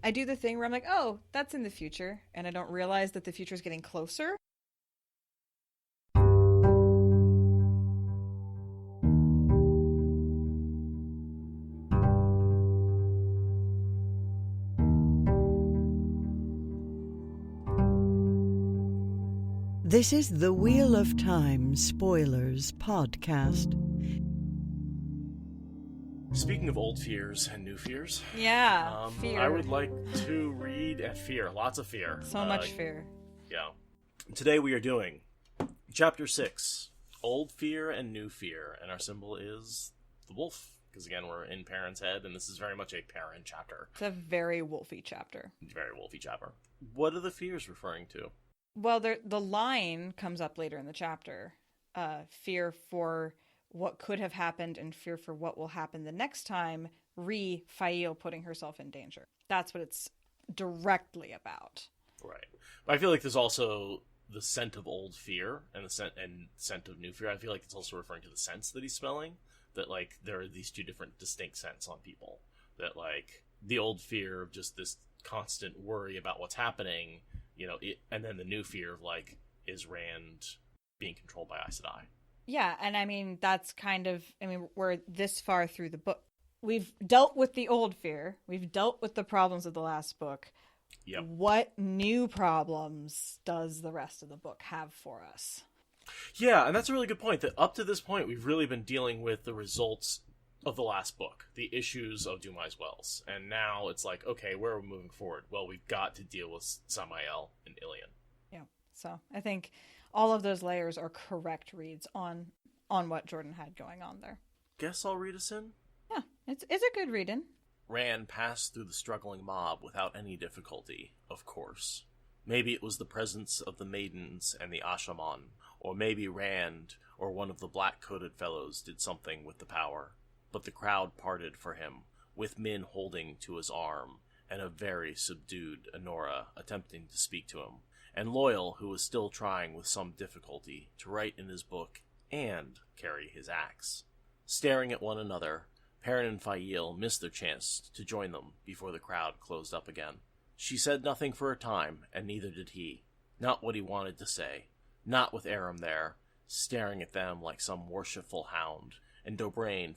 I do the thing where I'm like, oh, that's in the future, and I don't realize that the future is getting closer. This is the Wheel of Time Spoilers podcast. Speaking of old fears and new fears, Yeah, fear. I would like to read fear. Lots of fear. So much fear. Yeah. Today we are doing Chapter 6, Old Fear and New Fear, and our symbol is the wolf, because again we're in Perrin's head, and this is very much a Perrin chapter. It's a very wolfy chapter. Very wolfy chapter. What are the fears referring to? Well, the line comes up later in the chapter. Fear for what could have happened and fear for what will happen the next time, Fail putting herself in danger. That's what it's directly about. Right. But I feel like there's also the scent of old fear and the scent of new fear. I feel like it's also referring to the scents that he's smelling. That, like, there are these two different distinct scents on people. That, like, the old fear of just this constant worry about what's happening, and then the new fear of, like, is Rand being controlled by Aes Sedai? Yeah, and I mean, that's we're this far through the book. We've dealt with the old fear. We've dealt with the problems of the last book. Yep. What new problems does the rest of the book have for us? Yeah, and that's a really good point, that up to this point, we've really been dealing with the results of the last book, the issues of Dumai's Wells. And now it's like, okay, where are we moving forward? Well, we've got to deal with Samael and Ilian. Yeah, so I think all of those layers are correct reads on what Jordan had going on there. Guess I'll read us in? Yeah, it's a good reading. Rand passed through the struggling mob without any difficulty, of course. Maybe it was the presence of the maidens and the Ashaman, or maybe Rand or one of the black-coated fellows did something with the power. But the crowd parted for him, with Min holding to his arm, and a very subdued Honora attempting to speak to him, and Loyal, who was still trying with some difficulty to write in his book and carry his axe. Staring at one another, Perrin and Fael missed their chance to join them before the crowd closed up again. She said nothing for a time, and neither did he. Not what he wanted to say. Not with Aram there, staring at them like some worshipful hound, and Dobrain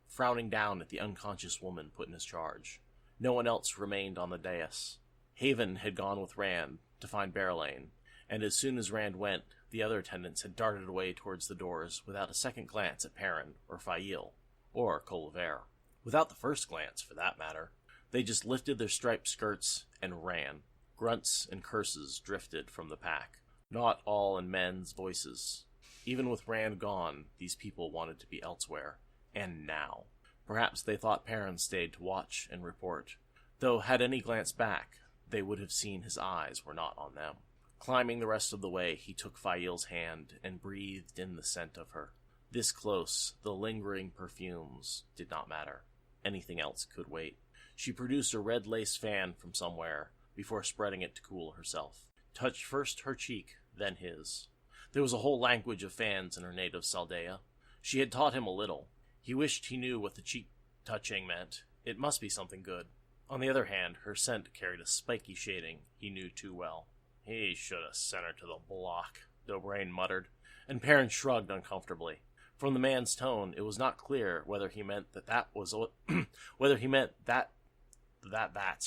frowning down at the unconscious woman put in his charge. No one else remained on the dais. Haven had gone with Rand to find Berelain, and as soon as Rand went, the other attendants had darted away towards the doors without a second glance at Perrin or Fael, or Culver. Without the first glance, for that matter. They just lifted their striped skirts and ran. Grunts and curses drifted from the pack, not all in men's voices. Even with Rand gone, these people wanted to be elsewhere. And now. Perhaps they thought Perrin stayed to watch and report, though had any glanced back, they would have seen his eyes were not on them. Climbing the rest of the way, he took Fael's hand and breathed in the scent of her. This close, the lingering perfumes did not matter. Anything else could wait. She produced a red lace fan from somewhere, before spreading it to cool herself. Touched first her cheek, then his. There was a whole language of fans in her native Saldea. She had taught him a little. He wished he knew what the cheek-touching meant. It must be something good. On the other hand, her scent carried a spiky shading he knew too well. He should have sent her to the block, Dobrain muttered, and Perrin shrugged uncomfortably. From the man's tone, it was not clear whether he meant that's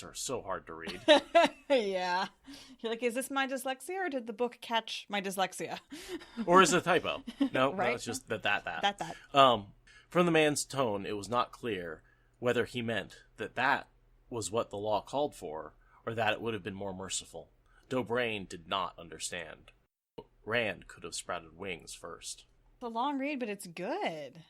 are so hard to read. Yeah. You're like, is this my dyslexia, or did the book catch my dyslexia? Or is it a typo? No, right? No, it's just that. That. From the man's tone, it was not clear whether he meant that was what the law called for, or that it would have been more merciful. Dobrain did not understand. Rand could have sprouted wings first. It's a long read, but it's good.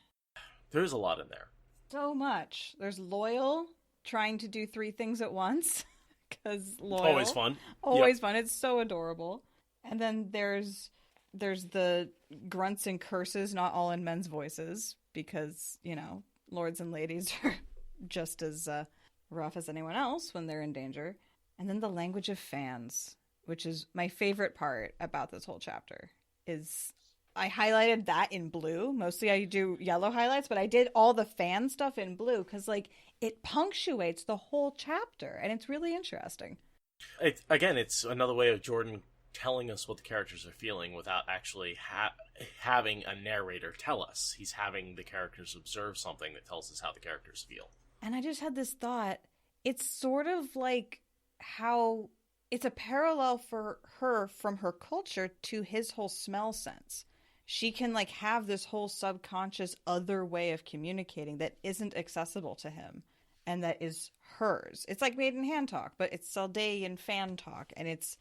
There's a lot in there. So much. There's Loyal trying to do 3 things at once, because Loyal. Always fun. Always fun. It's so adorable. And then there's the grunts and curses, not all in men's voices, because, lords and ladies are just as rough as anyone else when they're in danger. And then the language of fans, which is my favorite part about this whole chapter, is I highlighted that in blue. Mostly I do yellow highlights, but I did all the fan stuff in blue because, like, it punctuates the whole chapter, and it's really interesting. It's another way of Jordan telling us what the characters are feeling without actually having a narrator tell us. He's having the characters observe something that tells us how the characters feel. And I just had this thought. It's sort of like how it's a parallel for her from her culture to his whole smell sense. She can, like, have this whole subconscious other way of communicating that isn't accessible to him and that is hers. It's like maiden hand talk, but it's Saldean fan talk, and it's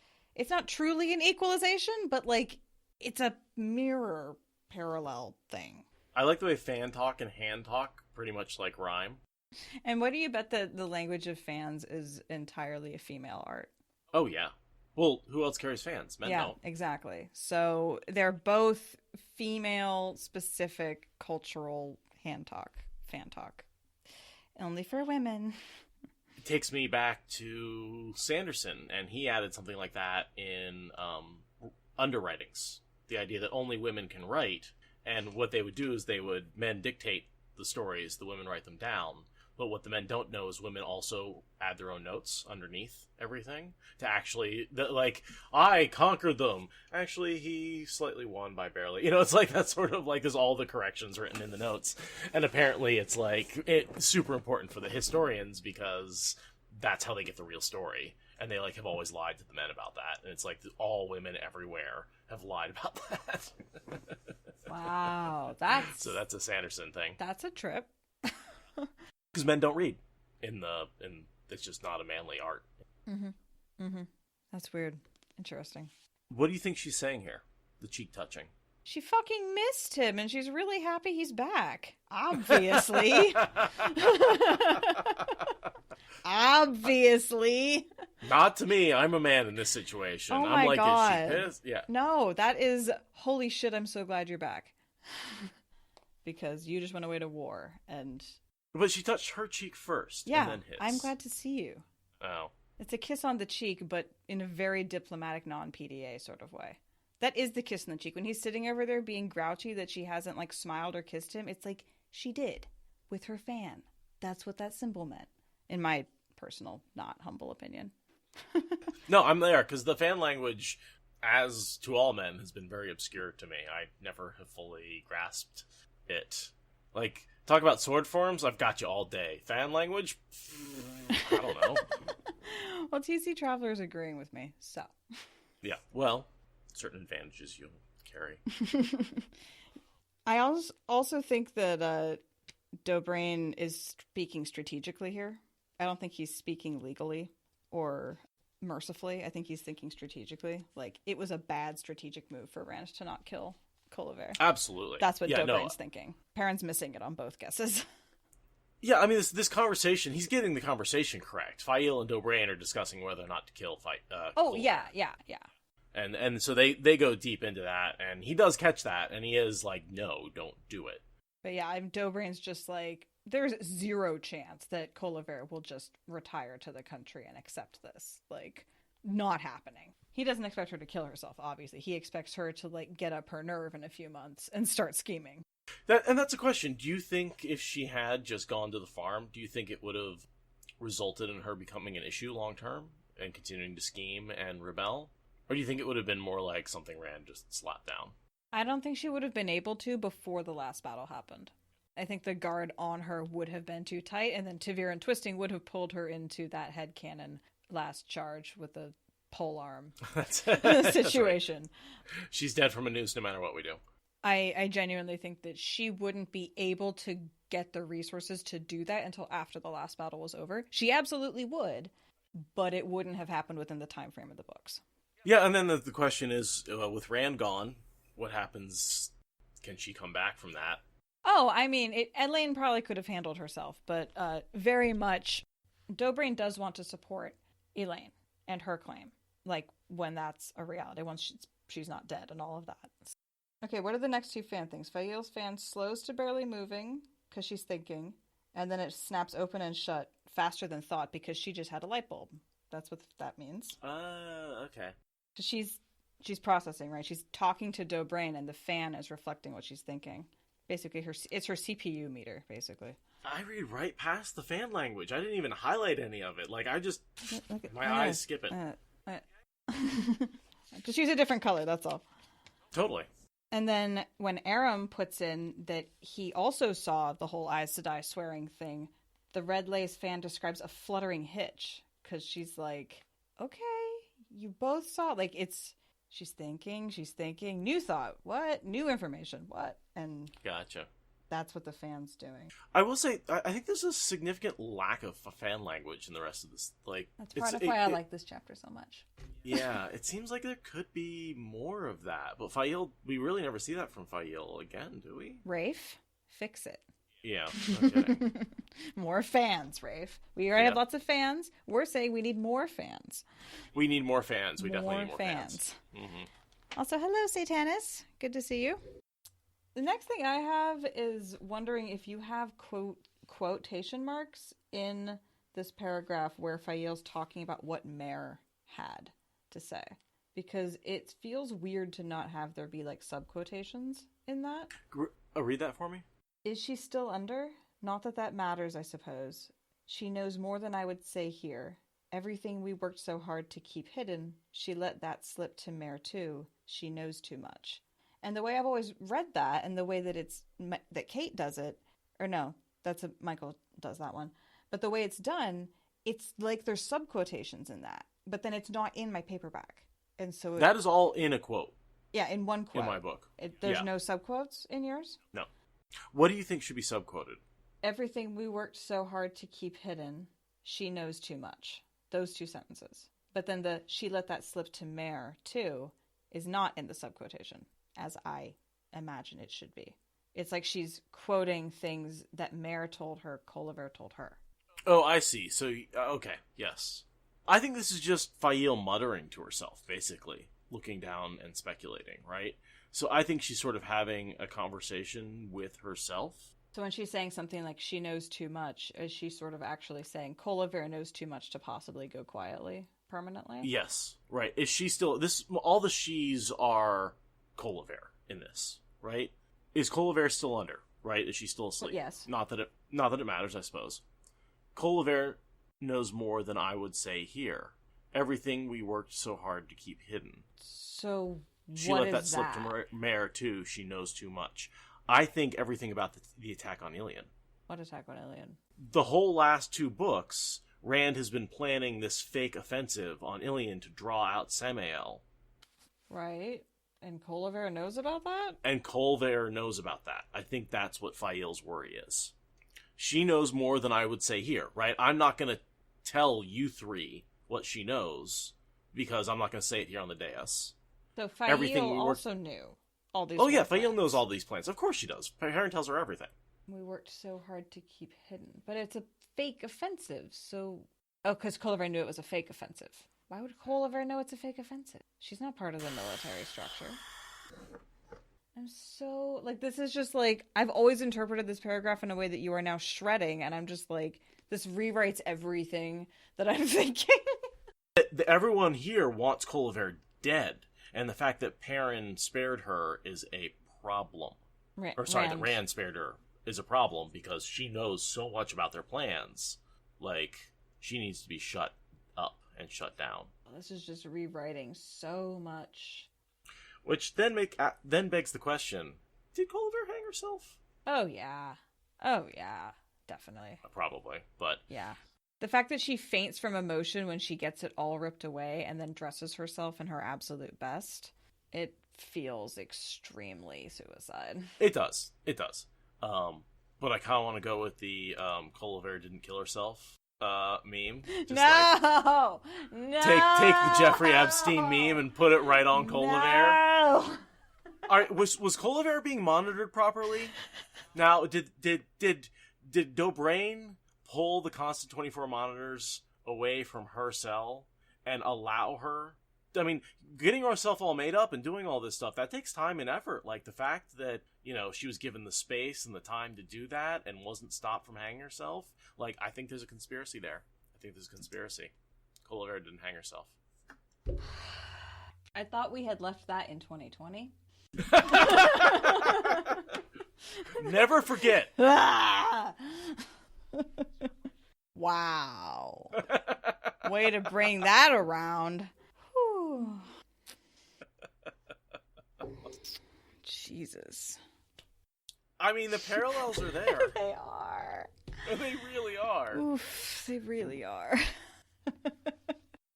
not truly an equalization, but, like, it's a mirror parallel thing. I like the way fan talk and hand talk pretty much like rhyme. And what do you bet that the language of fans is entirely a female art? Oh, yeah. Well, who else carries fans? Men yeah, don't. Exactly. So they're both female-specific cultural fan talk. Only for women. It takes me back to Sanderson, and he added something like that in underwritings. The idea that only women can write, and what they would do is men dictate the stories, the women write them down. But what the men don't know is women also add their own notes underneath everything to actually, like, I conquered them. Actually, he slightly won by barely. It's like that sort of, like, there's all the corrections written in the notes. And apparently it's, like, it's super important for the historians because that's how they get the real story. And they, like, have always lied to the men about that. And it's like all women everywhere have lied about that. Wow. So that's a Sanderson thing. That's a trip. Because men don't read in it's just not a manly art. That's weird. Interesting. What do you think she's saying here? The cheek touching. She fucking missed him, and she's really happy he's back. Obviously. Obviously. Not to me. I'm a man in this situation. Oh I'm my God. Is she pissed? Yeah. No, that is, holy shit, I'm so glad you're back. Because you just went away to war, and... But she touched her cheek first, yeah, and then his. I'm glad to see you. Oh. It's a kiss on the cheek, but in a very diplomatic, non-PDA sort of way. That is the kiss on the cheek. When he's sitting over there being grouchy that she hasn't, like, smiled or kissed him, it's like she did with her fan. That's what that symbol meant, in my personal, not humble opinion. No, I'm there, because the fan language, as to all men, has been very obscure to me. I never have fully grasped it. Like, talk about sword forms, I've got you all day. Fan language? I don't know. Well, TC Traveler's agreeing with me, so. Yeah, well, certain advantages you'll carry. I also think that Dobrain is speaking strategically here. I don't think he's speaking legally or mercifully. I think he's thinking strategically. Like, it was a bad strategic move for Rand to not kill Culver. Absolutely. That's what Dobrain's thinking. Perrin's missing it on both guesses. Yeah, I mean, this conversation, he's getting the conversation correct. Fael and Dobrain are discussing whether or not to kill Oh, Culver. yeah. And so they go deep into that, and he does catch that, and he is like, no, don't do it. But yeah, Dobrain's just like, there's zero chance that Culver will just retire to the country and accept this. Like, not happening. He doesn't expect her to kill herself, obviously. He expects her to, like, get up her nerve in a few months and start scheming. That's a question. Do you think if she had just gone to the farm, do you think it would have resulted in her becoming an issue long term and continuing to scheme and rebel? Or do you think it would have been more like something Rand just slapped down? I don't think she would have been able to before the last battle happened. I think the guard on her would have been too tight, and then Tavir and Twisting would have pulled her into that headcanon last charge with the pole arm situation. Right. She's dead from a noose no matter what we do. I genuinely think that she wouldn't be able to get the resources to do that until after the last battle was over. She absolutely would, but it wouldn't have happened within the time frame of the books. Yeah, and then the question is, with Rand gone, what happens? Can she come back from that? Oh, I mean, Elaine probably could have handled herself, but very much, Dobrain does want to support Elaine and her claim, like, when that's a reality, once she's not dead and all of that. Okay, what are the next two fan things? Fael's fan slows to barely moving, because she's thinking, and then it snaps open and shut faster than thought, because she just had a light bulb. That's what that means. Okay. She's She's processing, right? She's talking to Dobrain, and the fan is reflecting what she's thinking. Basically, it's her CPU meter, basically. I read right past the fan language. I didn't even highlight any of it. Like, my eyes skip it. Just use a different color, that's all. Totally. And then when Aram puts in that he also saw the whole Eyes to Die swearing thing, the red lace fan describes a fluttering hitch. Because she's like, okay, you both saw. Like, she's thinking. New thought. What? New information. What? And gotcha. That's what the fan's doing. I will say, I think there's a significant lack of fan language in the rest of this. Like, that's part of why I like this chapter so much. Yeah, it seems like there could be more of that. But Fael, we really never see that from Fael again, do we? Rafe, fix it. Yeah, no kidding. More fans, Rafe. We already have lots of fans. We're saying we need more fans. We need more fans. We definitely need more fans. Mm-hmm. Also, hello, Satanis. Good to see you. The next thing I have is wondering if you have quotation marks in this paragraph where Fael's talking about what Mare had to say. Because it feels weird to not have there be, like, sub-quotations in that. Read that for me. Is she still under? Not that that matters, I suppose. She knows more than I would say here. Everything we worked so hard to keep hidden, she let that slip to Mare too. She knows too much. And the way I've always read that, and the way that that Kate does it, or no, Michael does that one. But the way it's done, it's like there's sub-quotations in that. But then it's not in my paperback. And so that is all in a quote. Yeah, in one quote. In my book. There's no sub-quotes in yours? No. What do you think should be sub-quoted? Everything we worked so hard to keep hidden, she knows too much. Those two sentences. But then the she let that slip to Mare, too, is not in the sub-quotation, as I imagine it should be. It's like she's quoting things that Mare told her, Culver told her. Oh, I see. So, okay, yes. I think this is just Fael muttering to herself, basically, looking down and speculating, right? So I think she's sort of having a conversation with herself. So when she's saying something like she knows too much, is she sort of actually saying Culver knows too much to possibly go quietly permanently? Yes, right. Is she still... all the she's are Culver in this, right? Is Culver still under, right? Is she still asleep? Yes. Not that it matters, I suppose. Culver knows more than I would say here. Everything we worked so hard to keep hidden. So she let that slip to Mare too. She knows too much. I think everything about the attack on Ilion. What attack on Ilion? The whole last two books, Rand has been planning this fake offensive on Ilion to draw out Samael. Right. And Culver knows about that? And Culver knows about that. I think that's what Fael's worry is. She knows more than I would say here, right? I'm not going to tell you three what she knows, because I'm not going to say it here on the dais. So Fael also knew all these yeah, Fael knows all these plans. Of course she does. Perrin tells her everything. We worked so hard to keep hidden. But it's a fake offensive, so... Oh, because Culver knew it was a fake offensive. Why would Culver know it's a fake offensive? She's not part of the military structure. I'm so... Like, this is just like... I've always interpreted this paragraph in a way that you are now shredding, and I'm just like... This rewrites everything that I'm thinking. Everyone here wants Culver dead, and the fact that Perrin spared her is a problem. That Rand spared her is a problem, because she knows so much about their plans. Like, she needs to be shut up and shut down. This is just rewriting so much. Which then begs the question, did Culver hang herself? Oh, yeah. Definitely. Probably, but... Yeah. The fact that she faints from emotion when she gets it all ripped away and then dresses herself in her absolute best, it feels extremely suicide. It does. But I kind of want to go with the Culver didn't kill herself meme. Just no! Take the Jeffrey Epstein meme and put it right on Culver. No! All right, was Culver being monitored properly? Now, did Dobrain pull the constant 24 monitors away from her cell and allow her? I mean, getting herself all made up and doing all this stuff, that takes time and effort. Like, the fact that, she was given the space and the time to do that and wasn't stopped from hanging herself, like, I think there's a conspiracy there. Culver didn't hang herself. I thought we had left that in 2020. Never forget. Wow. Way to bring that around. Whew. Jesus. I mean, the parallels are there. They are. They really are. Oof, they really are.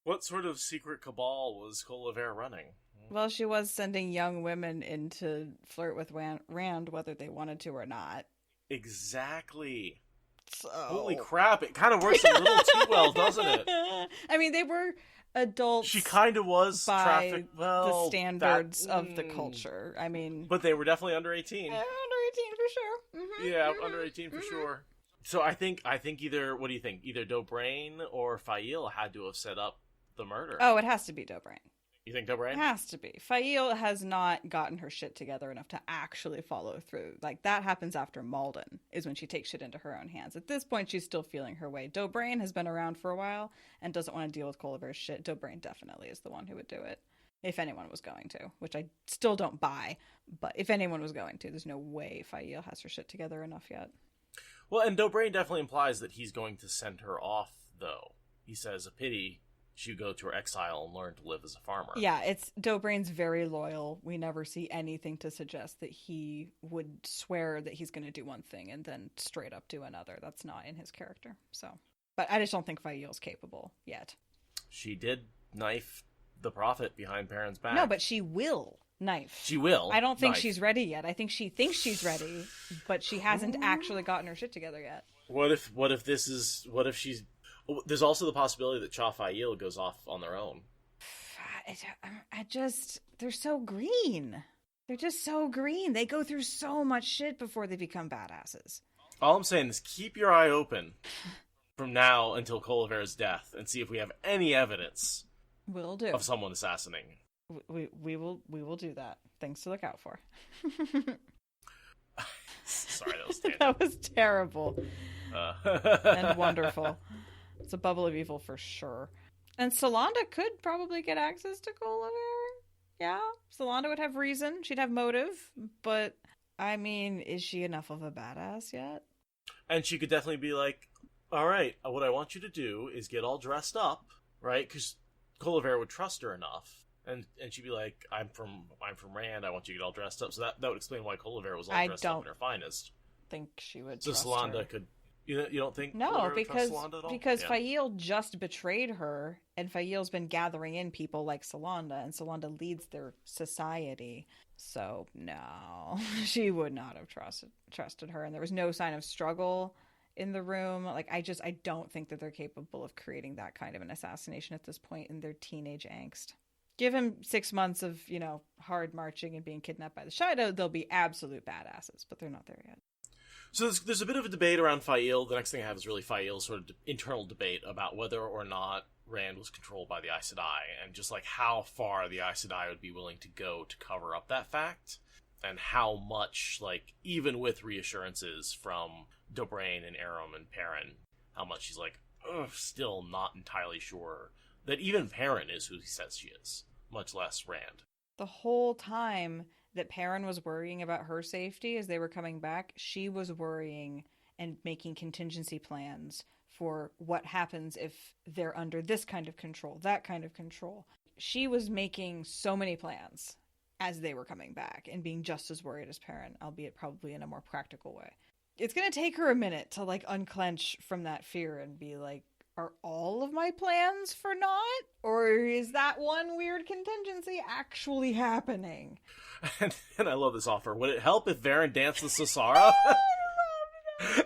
What sort of secret cabal was Culver running? Well, she was sending young women in to flirt with Rand, whether they wanted to or not. Exactly. So... Holy crap, it kind of works a little too well, doesn't it? I mean, they were adults. She kind of was by the standards of the culture. I mean... But they were definitely under 18. Under 18 for sure. Mm-hmm, yeah, under 18 for sure. So I think either, what do you think? Either Dobrain or Fail had to have set up the murder. Oh, it has to be Dobrain. You think Dobrain? It has to be. Fail has not gotten her shit together enough to actually follow through. Like, that happens after Malden, is when she takes shit into her own hands. At this point, she's still feeling her way. Dobrain has been around for a while and doesn't want to deal with Culver's shit. Dobrain definitely is the one who would do it. If anyone was going to, which I still don't buy. But if anyone was going to, there's no way Fail has her shit together enough yet. Well, and Dobrain definitely implies that he's going to send her off, though. He says, a pity she go to her exile and learn to live as a farmer. Yeah, it's Dobrain's very loyal. We never see anything to suggest that he would swear that he's going to do one thing and then straight up do another. That's not in his character. So, but I just don't think Fael's capable yet. She did knife the prophet behind Perrin's back. No, but she will knife. She will. I don't think knife. she's ready yet. I think she thinks she's ready, but she hasn't actually gotten her shit together yet. What if she's... There's also the possibility that Fael goes off on their own. They're so green. They're just so green. They go through so much shit before they become badasses. All I'm saying is keep your eye open from now until Culver's death and see if we have any evidence Will do. of someone assassinating. We will do that. Things to look out for. Sorry, that was terrible. That was terrible. And wonderful. It's a bubble of evil for sure. And Solanda could probably get access to Culver. Yeah, Solanda would have reason. She'd have motive. But, I mean, is she enough of a badass yet? And she could definitely be like, all right, what I want you to do is get all dressed up, right? Because Culver would trust her enough. And she'd be like, I'm from Rand, I want you to get all dressed up. So that would explain why Culver was all dressed up in her finest. Think she would so trust Solanda her. could... You don't think? No, because yeah. Fael just betrayed her, and Fael's been gathering in people like Solanda, and Solanda leads their society. So no, she would not have trusted her, and there was no sign of struggle in the room. Like I don't think that they're capable of creating that kind of an assassination at this point in their teenage angst. Give him 6 months of hard marching and being kidnapped by the Shadow, they'll be absolute badasses, but they're not there yet. So there's a bit of a debate around Fael. The next thing I have is really Fael's sort of internal debate about whether or not Rand was controlled by the Aes Sedai, and just like how far the Aes Sedai would be willing to go to cover up that fact, and how much, like, even with reassurances from Dobrain and Aram and Perrin, how much she's like, still not entirely sure that even Perrin is who he says she is, much less Rand. The whole time that Perrin was worrying about her safety as they were coming back, she was worrying and making contingency plans for what happens if they're under this kind of control, that kind of control. She was making so many plans as they were coming back and being just as worried as Perrin, albeit probably in a more practical way. It's going to take her a minute to unclench from that fear and be like, are all of my plans for naught? Or is that one weird contingency actually happening? And I love this offer. Would it help if Varen danced the Sasara?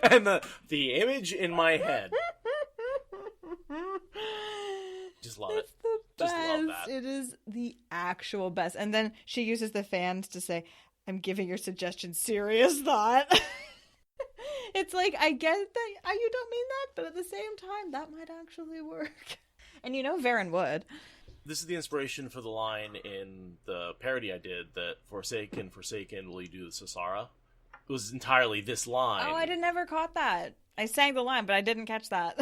And the image in my head. Just love it. It's the best. Just love that. It is the actual best. And then she uses the fans to say, I'm giving your suggestion serious thought. It's like, I get that you don't mean that, but at the same time, that might actually work. And Varen would. This is the inspiration for the line in the parody I did that Forsaken, will you do the Sasara? It was entirely this line. Oh, I never caught that. I sang the line, but I didn't catch that.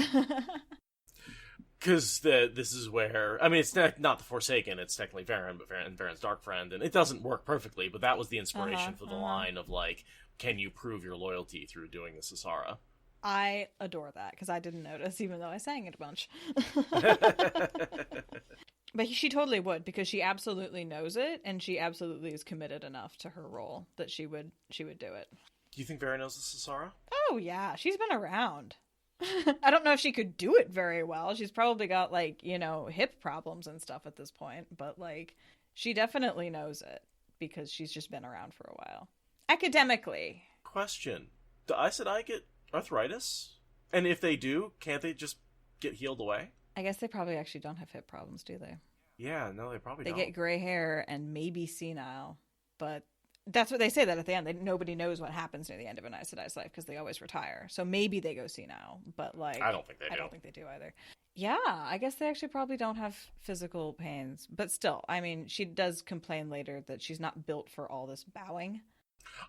Because this is where, I mean, it's not the Forsaken, it's technically Varen, but Varen's dark friend, and it doesn't work perfectly, but that was the inspiration for the line of, like, can you prove your loyalty through doing this, Asara? I adore that, because I didn't notice, even though I sang it a bunch. But she totally would, because she absolutely knows it, and she absolutely is committed enough to her role that she would do it. Do you think Varen knows this, Asara? Oh, yeah. She's been around. I don't know if she could do it very well. She's probably got, like, you know, hip problems and stuff at this point. But, like, she definitely knows it because she's just been around for a while. Academically. Question. Do Aes Sedai get arthritis? And if they do, can't they just get healed away? I guess they probably actually don't have hip problems, do they? Yeah, no, they probably don't. They get gray hair and maybe senile. But that's what they say that at the end. Nobody knows what happens near the end of an Aes Sedai's life because they always retire. So maybe they go senile, but like I don't think they do. I don't think they do either. Yeah, I guess they actually probably don't have physical pains, but still, I mean, she does complain later that she's not built for all this bowing.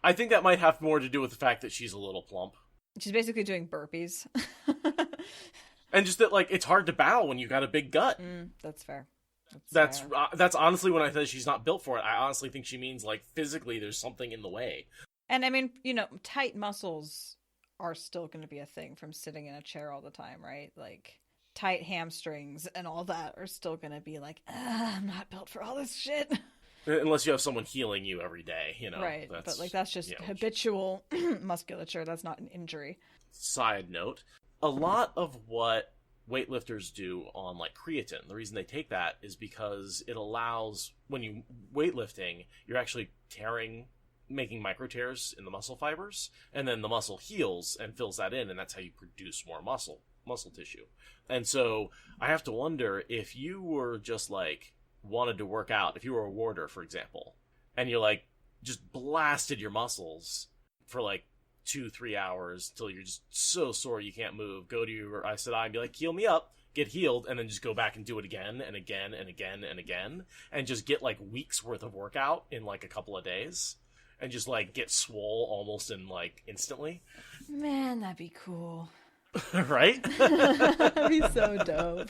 I think that might have more to do with the fact that she's a little plump. She's basically doing burpees. And just that, like, it's hard to bow when you got a big gut. That's fair. That's honestly when I said she's not built for it. I honestly think she means, like, physically there's something in the way. And I mean, you know, tight muscles are still going to be a thing from sitting in a chair all the time, right? Like, tight hamstrings and all that are still going to be like, I'm not built for all this shit. Unless you have someone healing you every day, you know. Right, but like that's just habitual musculature. That's not an injury. Side note, a lot of what weightlifters do on, like, creatine, the reason they take that is because it allows, when you weightlifting, you're actually making micro tears in the muscle fibers, and then the muscle heals and fills that in, and that's how you produce more muscle tissue. And so I have to wonder, if you were just, like, wanted to work out, if you were a warder, for example, and you're, like, just blasted your muscles for, like, 2-3 hours till you're just so sore you can't move, go to your Aes Sedai and be like, heal me up, get healed, and then just go back and do it again and again and again and again, and just get, like, weeks worth of workout in, like, a couple of days, and just, like, get swole almost in, like, instantly. Man, that'd be cool. Right? That'd be so dope.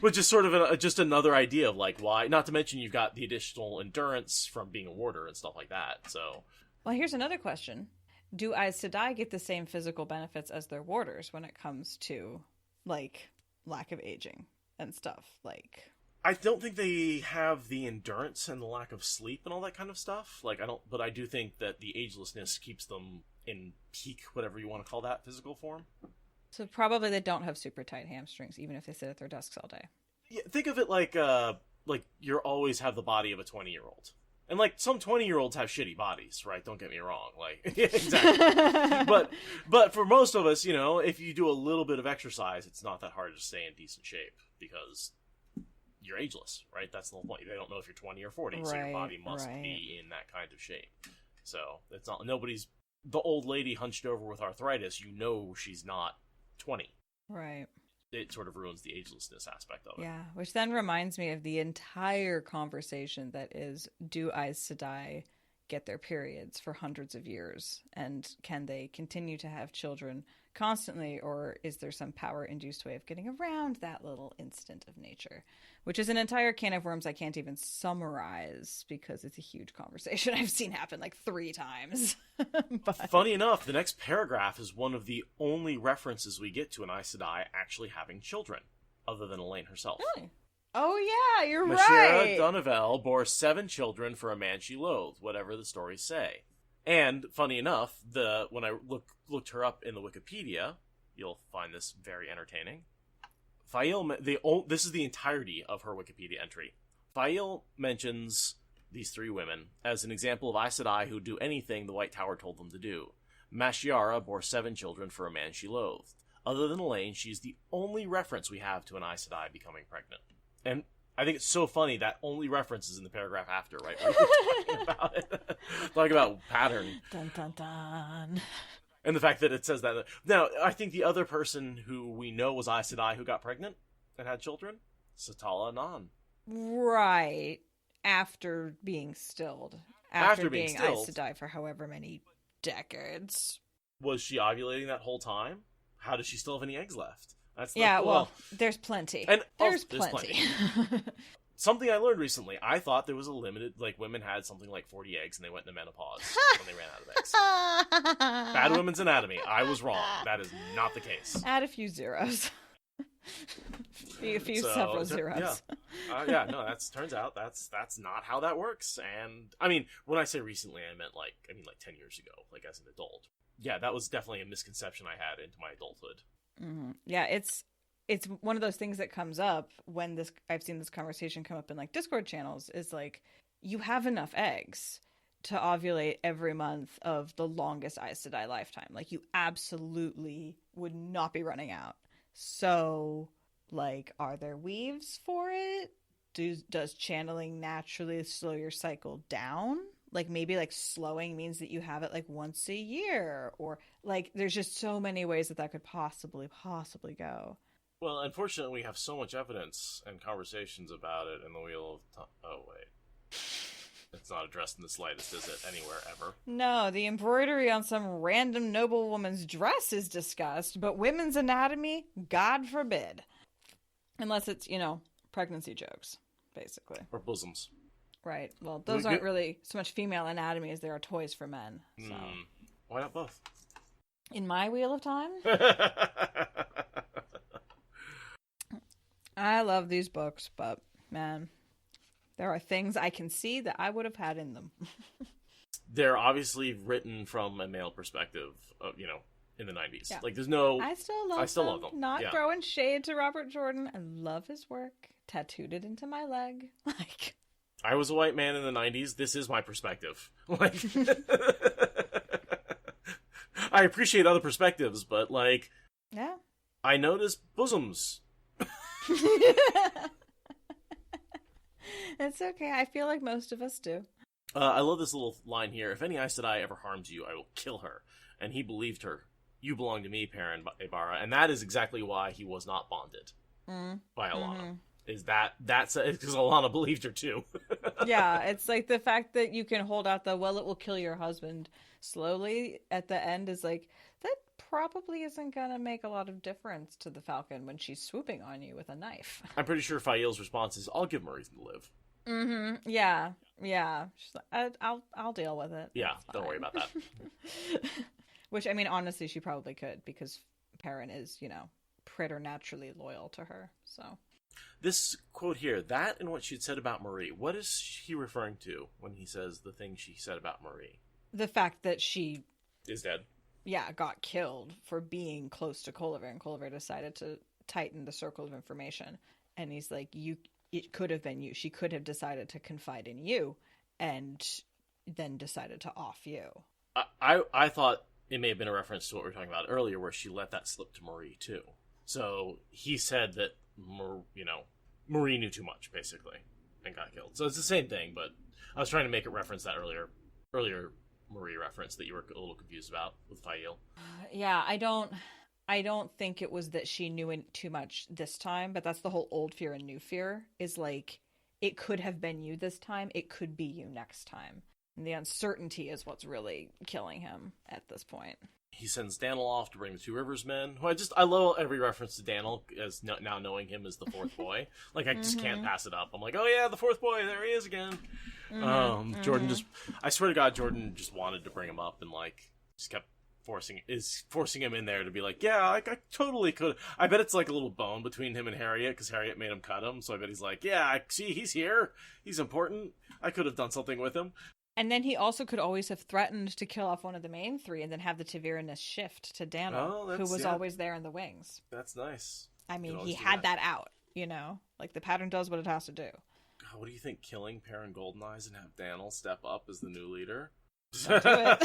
Which is sort of just another idea of, like, why, not to mention you've got the additional endurance from being a warder and stuff like that, so. Well, here's another question. Do Aes Sedai get the same physical benefits as their warders when it comes to, like, lack of aging and stuff? Like, I don't think they have the endurance and the lack of sleep and all that kind of stuff. Like, but I do think that the agelessness keeps them in peak, whatever you want to call that, physical form. So probably they don't have super tight hamstrings, even if they sit at their desks all day. Yeah, think of it like you always have the body of a 20-year-old. And, like, some 20-year-olds have shitty bodies, right? Don't get me wrong. Like, yeah, exactly. but for most of us, you know, if you do a little bit of exercise, it's not that hard to stay in decent shape because you're ageless, right? That's the whole point. They don't know if you're 20 or 40, so your body must be in that kind of shape. So it's not the old lady hunched over with arthritis, you know she's not 20. Right. It sort of ruins the agelessness aspect of it. Yeah, which then reminds me of the entire conversation that is, do Aes Sedai get their periods for hundreds of years? And can they continue to have children constantly? Or is there some power-induced way of getting around that little instant of nature? Which is an entire can of worms I can't even summarize because it's a huge conversation I've seen happen like 3 times. But funny enough, the next paragraph is one of the only references we get to an Aes Sedai actually having children, other than Elaine herself. Really? Oh yeah, you're Mashira right. Donavel bore 7 children for a man she loathed, whatever the stories say. And funny enough, when I looked her up in the Wikipedia, you'll find this very entertaining. This is the entirety of her Wikipedia entry. Fael mentions these 3 women as an example of Aes Sedai who do anything the White Tower told them to do. Mashiara bore 7 children for a man she loathed. Other than Elaine, she's the only reference we have to an Aes Sedai becoming pregnant. And I think it's so funny that only reference is in the paragraph after, right? When we're talking about it. Talking about pattern. Dun, dun, dun. And the fact that it says that. Now, I think the other person who we know was Aes Sedai who got pregnant and had children, Satala Anan. Right. After being stilled. After being Aes Sedai for however many decades. Was she ovulating that whole time? How does she still have any eggs left? That's Yeah, not, well, there's plenty. And There's there's plenty. Something I learned recently, I thought there was a limited, like, women had something like 40 eggs and they went into menopause when they ran out of eggs. Bad Women's Anatomy. I was wrong. That is not the case. Add a few zeros. Several zeros. Yeah, no, turns out that's not how that works. And, I mean, when I say recently, I mean like 10 years ago, like, as an adult. Yeah, that was definitely a misconception I had into my adulthood. Mm-hmm. Yeah, it's one of those things that comes up when I've seen this conversation come up in like Discord channels, is like, you have enough eggs to ovulate every month of the longest Aes Sedai lifetime. Like, you absolutely would not be running out. So, like, are there weaves for it? Does channeling naturally slow your cycle down? Like, maybe like slowing means that you have it like once a year, or like, there's just so many ways that could possibly go. Well, unfortunately, we have so much evidence and conversations about it in the Wheel of Time. Oh, wait. It's not addressed in the slightest, is it? Anywhere, ever? No, the embroidery on some random noblewoman's dress is discussed, but women's anatomy, God forbid. Unless it's, pregnancy jokes, basically. Or bosoms. Right. Well, those aren't really so much female anatomy as they are toys for men. So. Why not both? In my Wheel of Time? I love these books, but, man, there are things I can see that I would have had in them. They're obviously written from a male perspective, in the 90s. Yeah. Like, there's no... I still love them. Not throwing shade to Robert Jordan. I love his work. Tattooed it into my leg. Like... I was a white man in the 90s. This is my perspective. Like... I appreciate other perspectives, but, like... Yeah. I notice bosoms. It's okay. I feel like most of us do. I love this little line here. If any Aes Sedai ever harms you, I will kill her. And he believed her. You belong to me, Perrin Ibarra. And that is exactly why he was not bonded by Alana. Is that's because Alana believed her too. Yeah, it's like the fact that you can hold out it will kill your husband slowly at the end is like, that probably isn't going to make a lot of difference to the Falcon when she's swooping on you with a knife. I'm pretty sure Fael's response is, I'll give him a reason to live. Mm-hmm. Yeah. She's like, I'll deal with it. Yeah, don't worry about that. Which, I mean, honestly, she probably could, because Perrin is, preternaturally loyal to her, so... This quote here, that and what she'd said about Marie, what is he referring to when he says the thing she said about Marie? The fact that she... is dead. Yeah, got killed for being close to Culver, and Culver decided to tighten the circle of information. And he's like, it could have been you. She could have decided to confide in you, and then decided to off you. I thought it may have been a reference to what we were talking about earlier, where she let that slip to Marie, too. So he said that, Marie knew too much, basically, and got killed. So it's the same thing, but I was trying to make it reference that earlier Marie reference that you were a little confused about with Fael. Yeah, I don't think it was that she knew too much this time, but that's the whole old fear and new fear, is like, it could have been you this time, it could be you next time. And the uncertainty is what's really killing him at this point. He sends Daniel off to bring the Two Rivers men, who I love every reference to Daniel, as now knowing him as the fourth boy. Like, I just can't pass it up. I'm like, oh yeah, the fourth boy, there he is again. Jordan I swear to God, Jordan just wanted to bring him up, and like, just kept forcing him in there to be like, yeah, I totally could. I bet it's like a little bone between him and Harriet, because Harriet made him cut him, so I bet he's like, yeah, see, he's here, he's important, I could have done something with him. And then he also could always have threatened to kill off one of the main three and then have the Tavirinis shift to Daniel, who was always there in the wings. That's nice. I mean, he had that out, Like, the pattern does what it has to do. God, what do you think, killing Perrin Goldeneyes and have Daniel step up as the new leader? Don't do it.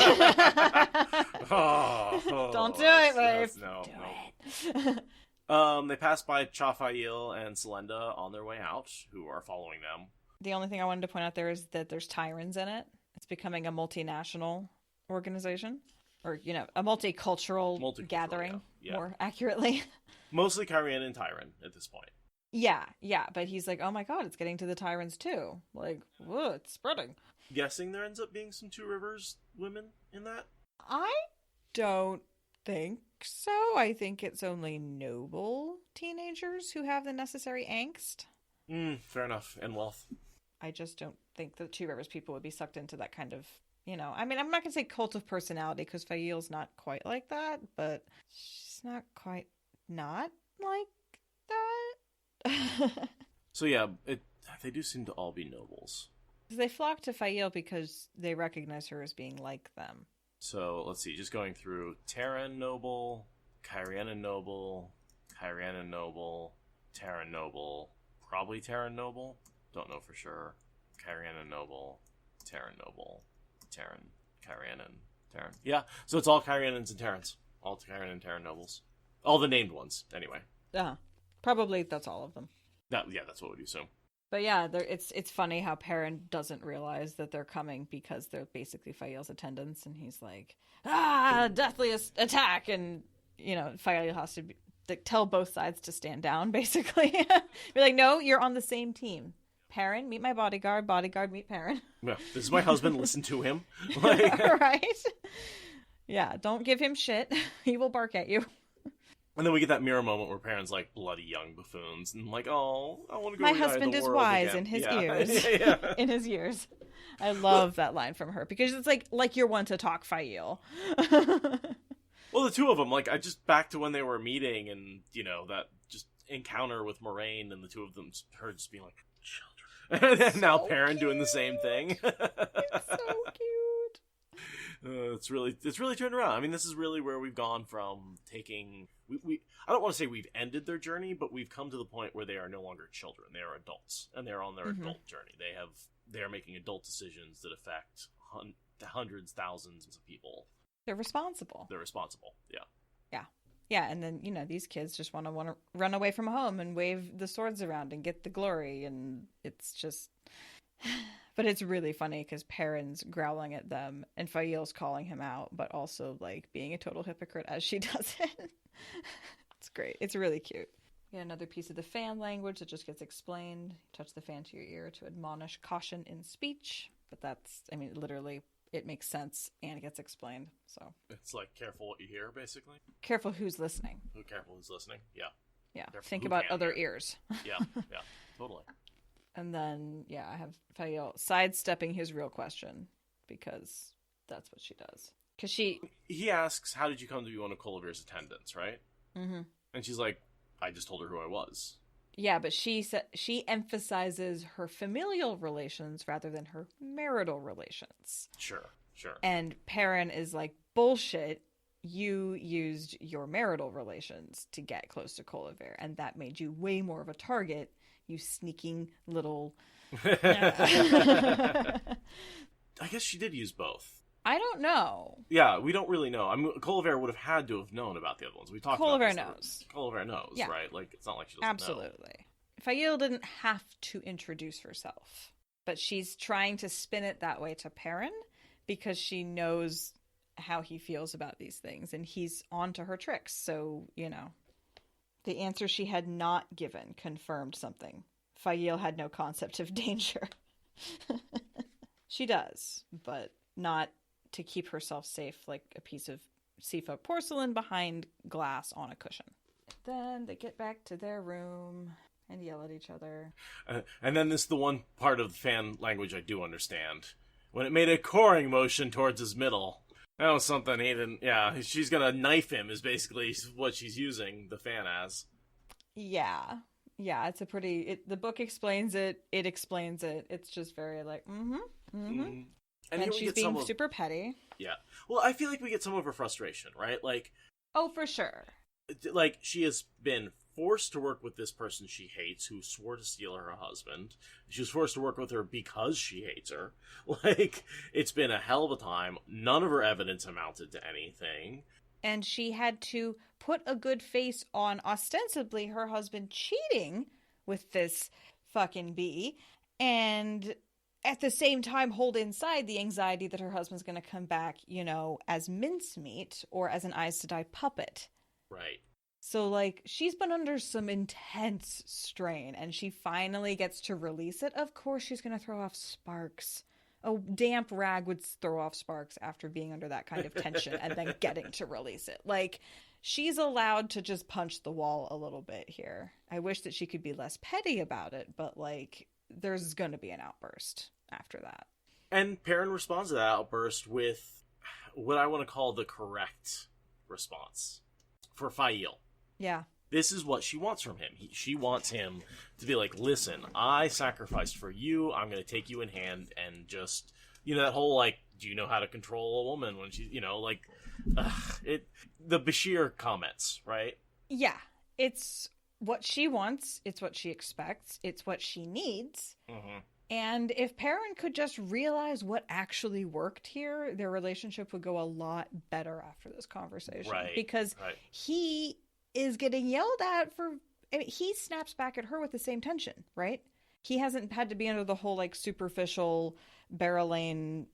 Don't do it, Rafe. Do it. They pass by Chafael and Selenda on their way out, who are following them. The only thing I wanted to point out there is that there's Tyrans in it. It's becoming a multinational organization, or, a multicultural gathering, more accurately. Mostly Kyrian and Tyran at this point. Yeah, but he's like, oh my god, it's getting to the Tyrans too. Like, whoa, it's spreading. Guessing there ends up being some Two Rivers women in that? I don't think so. I think it's only noble teenagers who have the necessary angst. Fair enough. And wealth. I just don't think the Two Rivers people would be sucked into that kind of, I mean, I'm not going to say cult of personality because Fail's not quite like that, but she's not quite not like that. So yeah, they do seem to all be nobles. They flock to Fail because they recognize her as being like them. So let's see, just going through Terran noble, Kyrianan noble, Kyrianan noble, Terran noble, probably Terran noble. Don't know for sure. Kyrianan noble, Terran noble, Terran, Kyrianan, Terran. Yeah, so it's all Kyrianans and Terrans. All Kyrianan and Terran nobles. All the named ones, anyway. Probably that's all of them. That's what we'd assume. But yeah, it's funny how Perrin doesn't realize that they're coming because they're basically Fael's attendants, and he's like, deathly attack, and, Fael has to tell both sides to stand down, basically. Be like, no, you're on the same team. Perrin, meet my bodyguard. Bodyguard, meet Perrin. Yeah, this is my husband. Listen to him. Right? Yeah, don't give him shit. He will bark at you. And then we get that mirror moment where Perrin's like bloody young buffoons, and like, oh, I want to go. My husband is wise again. In his ears. Yeah. In his years. I love that line from her because it's like you're one to talk, Fael. Well, the two of them, like, I just back to when they were meeting, and that just encounter with Moraine, and the two of them, her just being like children, and now Perrin doing the same thing. It's so cute. It's really turned around. I mean, this is really where we've gone from taking. I don't want to say we've ended their journey, but we've come to the point where they are no longer children. They are adults, and they're on their adult journey. They are making adult decisions that affect hundreds, thousands of people. They're responsible. Yeah, and then, these kids just want to run away from home and wave the swords around and get the glory, and it's just... But it's really funny because Perrin's growling at them, and Fael's calling him out, but also, being a total hypocrite as she does it. It's great. It's really cute. Yeah, another piece of the fan language that just gets explained. Touch the fan to your ear to admonish caution in speech. But that's, literally... It makes sense and it gets explained. So it's like careful what you hear, basically. Careful who's listening. Careful who's listening. Yeah. Yeah. Think about other ears. Yeah. Totally. And then I have Fael sidestepping his real question because that's what she does. Because he asks, "How did you come to be one of Culver's attendants?" Right? Mm-hmm. And she's like, "I just told her who I was." Yeah, but she emphasizes her familial relations rather than her marital relations. Sure. And Perrin is like, bullshit, you used your marital relations to get close to Culver, and that made you way more of a target, you sneaking little... I guess she did use both. I don't know. Yeah, we don't really know. I mean, Culver would have had to have known about the other ones. We talked about this. Culver knows, yeah. Right? It's not like she doesn't Absolutely. Know. Fael didn't have to introduce herself, but she's trying to spin it that way to Perrin because she knows how he feels about these things, and he's on to her tricks. So, the answer she had not given confirmed something. Fael had no concept of danger. She does, but not to keep herself safe like a piece of seafoam porcelain behind glass on a cushion. Then they get back to their room and yell at each other. And then this is the one part of the fan language I do understand. When it made a coring motion towards his middle. That was something he didn't... Yeah, she's gonna knife him is basically what she's using the fan as. Yeah. Yeah, it's a pretty... the book explains it. It explains it. It's just very And she's being super petty. Yeah. Well, I feel like we get some of her frustration, right? Oh, for sure. She has been forced to work with this person she hates, who swore to steal her husband. She was forced to work with her because she hates her. It's been a hell of a time. None of her evidence amounted to anything. And she had to put a good face on ostensibly her husband cheating with this fucking bee, and at the same time hold inside the anxiety that her husband's going to come back, as mincemeat or as an Eyes to Die puppet. Right. So, she's been under some intense strain, and she finally gets to release it. Of course she's going to throw off sparks a damp rag would throw off sparks after being under that kind of tension and then getting to release it. Like, she's allowed to just punch the wall a little bit here. I wish that she could be less petty about it, but, like, there's going to be an outburst after that. And Perrin responds to that outburst with what I want to call the correct response for Fael. Yeah. This is what she wants from him. She wants him to be like, listen, I sacrificed for you. I'm going to take you in hand and just, that whole, like, do you know how to control a woman when she, the Bashir comments, right? Yeah. It's what she wants. It's what she expects. It's what she needs. Mm-hmm. And if Perrin could just realize what actually worked here, their relationship would go a lot better after this conversation. Right. Because he is getting yelled at for... I mean, he snaps back at her with the same tension, right? He hasn't had to be under the whole, like, superficial Barrelane,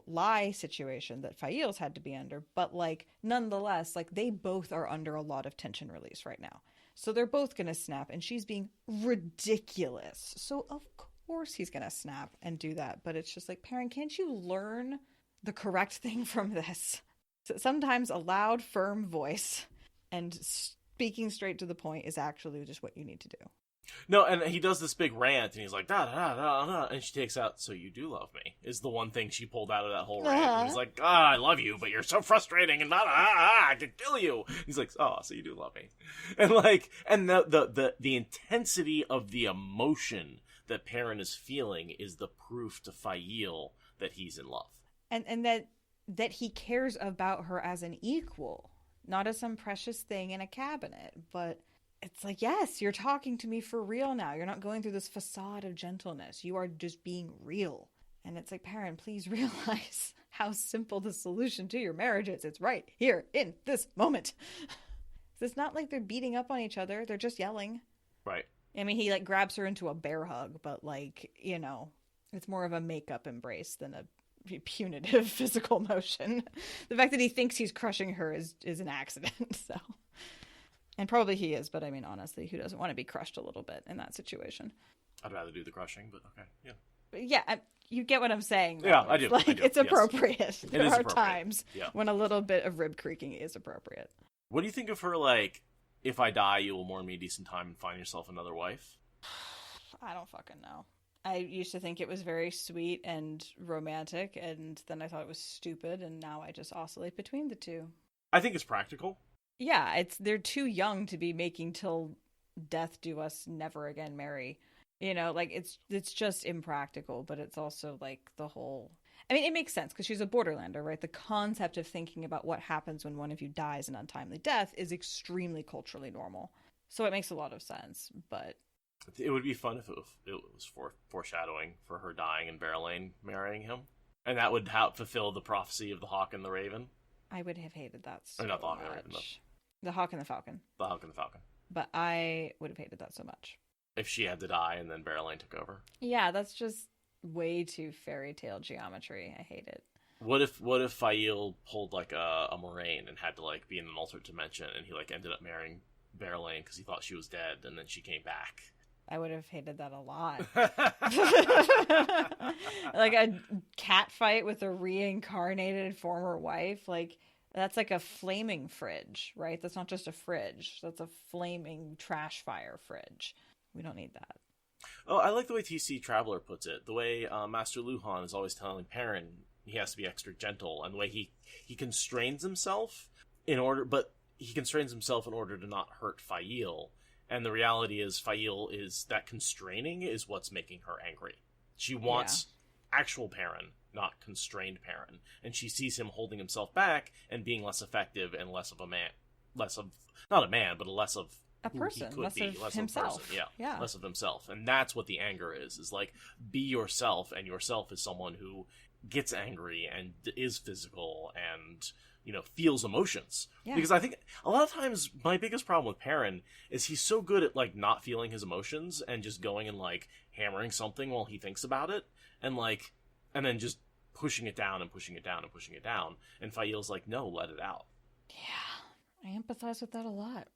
lie situation that Fael's had to be under. But, like, nonetheless, like, they both are under a lot of tension release right now. So they're both going to snap, and she's being ridiculous. So, of course he's going to snap and do that. But it's just like, Perrin, can't you learn the correct thing from this? So sometimes a loud, firm voice and speaking straight to the point is actually just what you need to do. No, and he does this big rant, and he's like, da, da, da, da, and she takes out, so you do love me, is the one thing she pulled out of that whole rant. And he's like, I love you, but you're so frustrating, and I can kill you. He's like, oh, so you do love me. And, like, and the intensity of the emotion that Perrin is feeling is the proof to Fael that he's in love. And that he cares about her as an equal, not as some precious thing in a cabinet, but... It's like, yes, you're talking to me for real now. You're not going through this facade of gentleness. You are just being real. And it's like, Perrin, please realize how simple the solution to your marriage is. It's right here in this moment. It's not like they're beating up on each other. They're just yelling. Right. I mean, he, like, grabs her into a bear hug, but, like, it's more of a make-up embrace than a punitive physical motion. The fact that he thinks he's crushing her is an accident, so... And probably he is, but I mean, honestly, who doesn't want to be crushed a little bit in that situation? I'd rather do the crushing, but okay, yeah. Yeah, you get what I'm saying. Though. Yeah, I do. Like, I do. It's appropriate. Yes. There are appropriate. Times when a little bit of rib creaking is appropriate. What do you think of her, like, if I die, you will mourn me a decent time and find yourself another wife? I don't fucking know. I used to think it was very sweet and romantic, and then I thought it was stupid, and now I just oscillate between the two. I think it's practical. Yeah, they're too young to be making till death do us never again marry. Like it's just impractical, but it's also like the whole... I mean, it makes sense because she's a Borderlander, right? The concept of thinking about what happens when one of you dies an untimely death is extremely culturally normal. So it makes a lot of sense, but... It would be fun if it was foreshadowing for her dying and Barrelane marrying him. And that would fulfill the prophecy of the Hawk and the Raven. I would have hated that so not the Hawk much. and the Raven, The Hawk and the Falcon. The Hawk and the Falcon. But I would have hated that so much. If she had to die and then Barrelane took over. Yeah, that's just way too fairy tale geometry. I hate it. What if Fael pulled like a Moraine and had to like be in an alternate dimension and he like ended up marrying Barrelane because he thought she was dead and then she came back? I would have hated that a lot. Like a cat fight with a reincarnated former wife. Like, that's like a flaming fridge, right? That's not just a fridge. That's a flaming trash fire fridge. We don't need that. Oh, I like the way TC Traveler puts it. The way Master Luhan is always telling Perrin he has to be extra gentle, and the way he constrains himself in order to not hurt Fael. And the reality is, Fael is that constraining is what's making her angry. She wants actual Perrin, not constrained Perrin. And she sees him holding himself back and being less effective and less of a person, less of himself. Yeah, less of himself. And that's what the anger is like, be yourself, and yourself is someone who gets angry and is physical and... feels emotions. Yeah. Because I think a lot of times my biggest problem with Perrin is he's so good at, like, not feeling his emotions and just going and, like, hammering something while he thinks about it and then just pushing it down and pushing it down and pushing it down. And Fael's like, no, let it out. Yeah, I empathize with that a lot.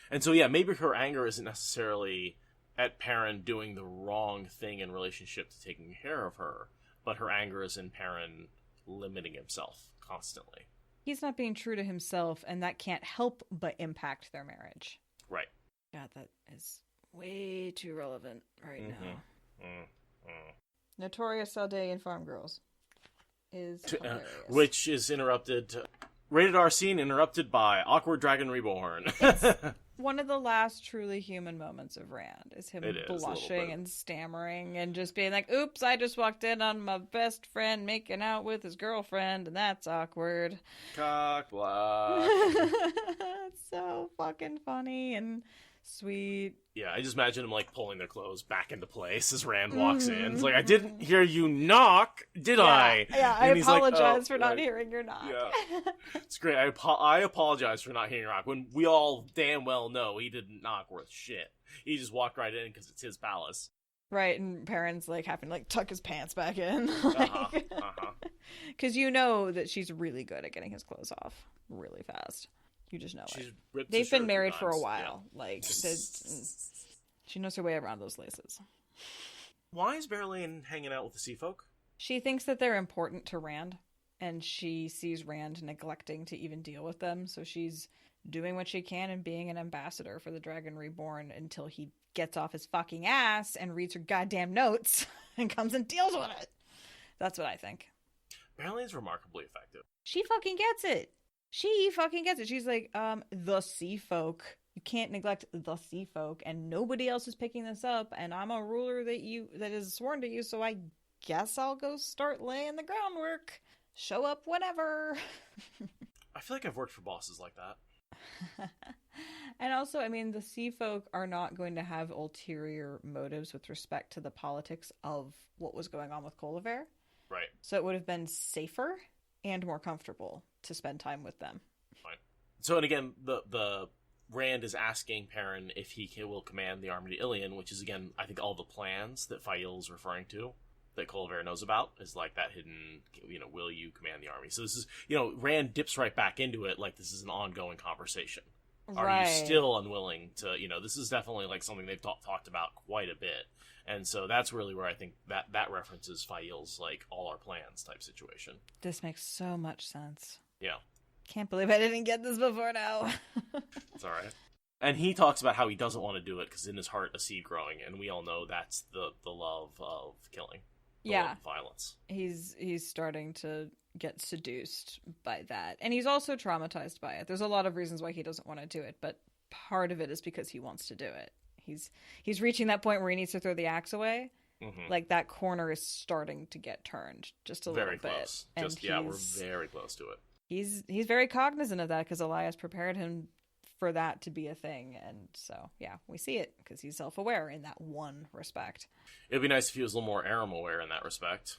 And so, yeah, maybe her anger isn't necessarily at Perrin doing the wrong thing in relationship to taking care of her. but her anger is in Perrin limiting himself constantly. He's not being true to himself, and that can't help but impact their marriage. Right. God, that is way too relevant right now. Notorious Saldean Farm Girls is hilarious. Which is interrupted. Rated R scene interrupted by awkward dragon reborn. One of the last truly human moments of Rand is him blushing and stammering and just being like, oops, I just walked in on my best friend making out with his girlfriend, and that's awkward. Cock block. It's so fucking funny and sweet. Yeah, I just imagine him, like, pulling their clothes back into place as Rand walks in. It's like, I didn't hear you knock, did I? Yeah, I apologize for not hearing your knock. Yeah. It's great. I apologize for not hearing your knock, when we all damn well know he didn't knock worth shit. He just walked right in because it's his palace. Right, and Perrin's, like, having to, like, tuck his pants back in. Uh-huh. Because you know that she's really good at getting his clothes off really fast. You just know it. They've been married for a while. Yeah. Like, she knows her way around those laces. Why is Beryllian hanging out with the Sea Folk? She thinks that they're important to Rand, and she sees Rand neglecting to even deal with them, so she's doing what she can and being an ambassador for the Dragon Reborn until he gets off his fucking ass and reads her goddamn notes and comes and deals with it. That's what I think. Beryllian's remarkably effective. She fucking gets it. She's like, the Sea Folk. You can't neglect the Sea Folk, and nobody else is picking this up, and I'm a ruler that is sworn to you, so I guess I'll go start laying the groundwork. Show up whenever. I feel like I've worked for bosses like that. And also, I mean, the Sea Folk are not going to have ulterior motives with respect to the politics of what was going on with Culver. Right. So it would have been safer and more comfortable to spend time with them. Fine. So, and again, the Rand is asking Perrin if he will command the army to Ilion, which is, again, I think all the plans that Fael's referring to, that Culver knows about, is like that hidden, will you command the army? So this is, Rand dips right back into it like this is an ongoing conversation. Are you still unwilling to, this is definitely like something they've talked about quite a bit. And so that's really where I think that references Fael's, like, all our plans type situation. This makes so much sense. Yeah. Can't believe I didn't get this before now. It's all right. And he talks about how he doesn't want to do it because in his heart a seed growing, and we all know that's the love of killing. Love of violence. He's starting to get seduced by that. And he's also traumatized by it. There's a lot of reasons why he doesn't want to do it, but part of it is because he wants to do it. He's reaching that point where he needs to throw the axe away. Mm-hmm. Like, that corner is starting to get turned just a little bit. Very close. We're very close to it. He's very cognizant of that because Elias prepared him for that to be a thing. And so, yeah, we see it because he's self-aware in that one respect. It'd be nice if he was a little more Aram-aware in that respect.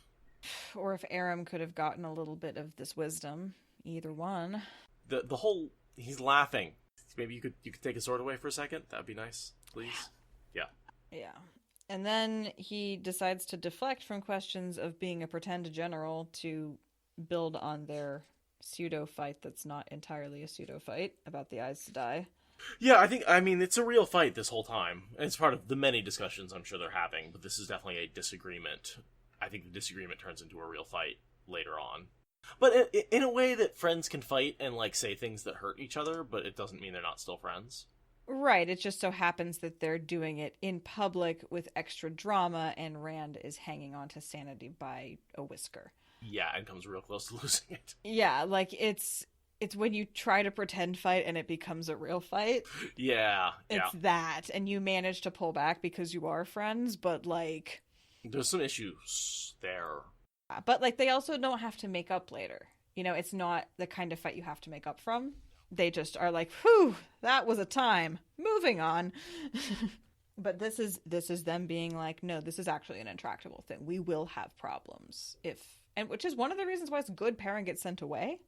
Or if Aram could have gotten a little bit of this wisdom. Either one. The whole... He's laughing. Maybe you could take his sword away for a second? That'd be nice. Please? Yeah. And then he decides to deflect from questions of being a pretend general to build on their pseudo-fight that's not entirely a pseudo-fight about the Aes Sedai. Yeah, I mean, it's a real fight this whole time. It's part of the many discussions I'm sure they're having, but this is definitely a disagreement. I think the disagreement turns into a real fight later on. But in a way that friends can fight and, like, say things that hurt each other, but it doesn't mean they're not still friends. Right, it just so happens that they're doing it in public with extra drama, and Rand is hanging on to sanity by a whisker. Yeah, and comes real close to losing it. Yeah, like, it's when you try to pretend fight and it becomes a real fight. Yeah. It's that, and you manage to pull back because you are friends, but, like... There's some issues there. But, like, they also don't have to make up later. It's not the kind of fight you have to make up from. They just are like, whew, that was a time. Moving on. But this is them being like, no, this is actually an intractable thing. We will have problems and which is one of the reasons why it's good Perrin gets sent away.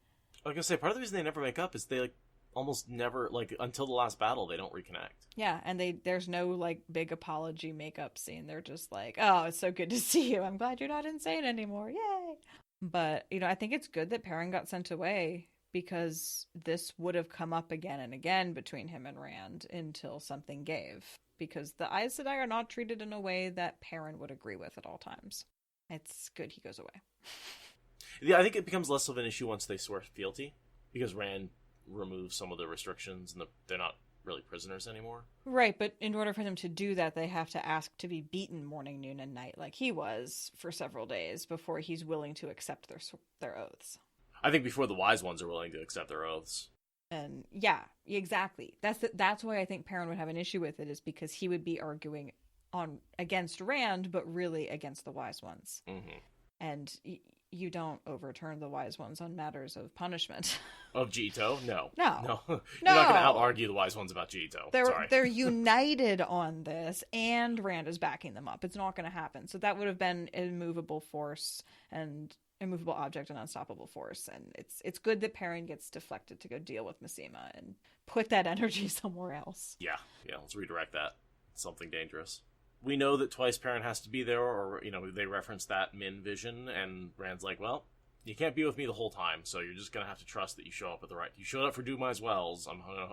I was gonna say, part of the reason they never make up is they, like, almost never, like, until the last battle, they don't reconnect. Yeah, and there's no, like, big apology makeup scene. They're just like, oh, it's so good to see you. I'm glad you're not insane anymore. Yay! But, I think it's good that Perrin got sent away, because this would have come up again and again between him and Rand until something gave. Because the Aes Sedai are not treated in a way that Perrin would agree with at all times. It's good he goes away. Yeah, I think it becomes less of an issue once they swear fealty, because Rand removes some of the restrictions and they're not really prisoners anymore. Right, but in order for them to do that, they have to ask to be beaten morning, noon, and night, like he was for several days before he's willing to accept their oaths. I think before the wise ones are willing to accept their oaths. And yeah, exactly. That's why I think Perrin would have an issue with it, is because he would be arguing against Rand, but really against the wise ones. Mm-hmm. And you don't overturn the wise ones on matters of punishment. Of Jito? No. No. You're not going to out-argue the wise ones about Jito. They're united on this, and Rand is backing them up. It's not going to happen. So that would have been an immovable force and immovable object and unstoppable force. And it's good that Perrin gets deflected to go deal with Messima and put that energy somewhere else. Yeah, let's redirect that. Something dangerous. We know that twice Perrin has to be there, or, they reference that Min vision, and Rand's like, well, you can't be with me the whole time, so you're just going to have to trust that you show up at the right... You showed up for Dumai's Wells,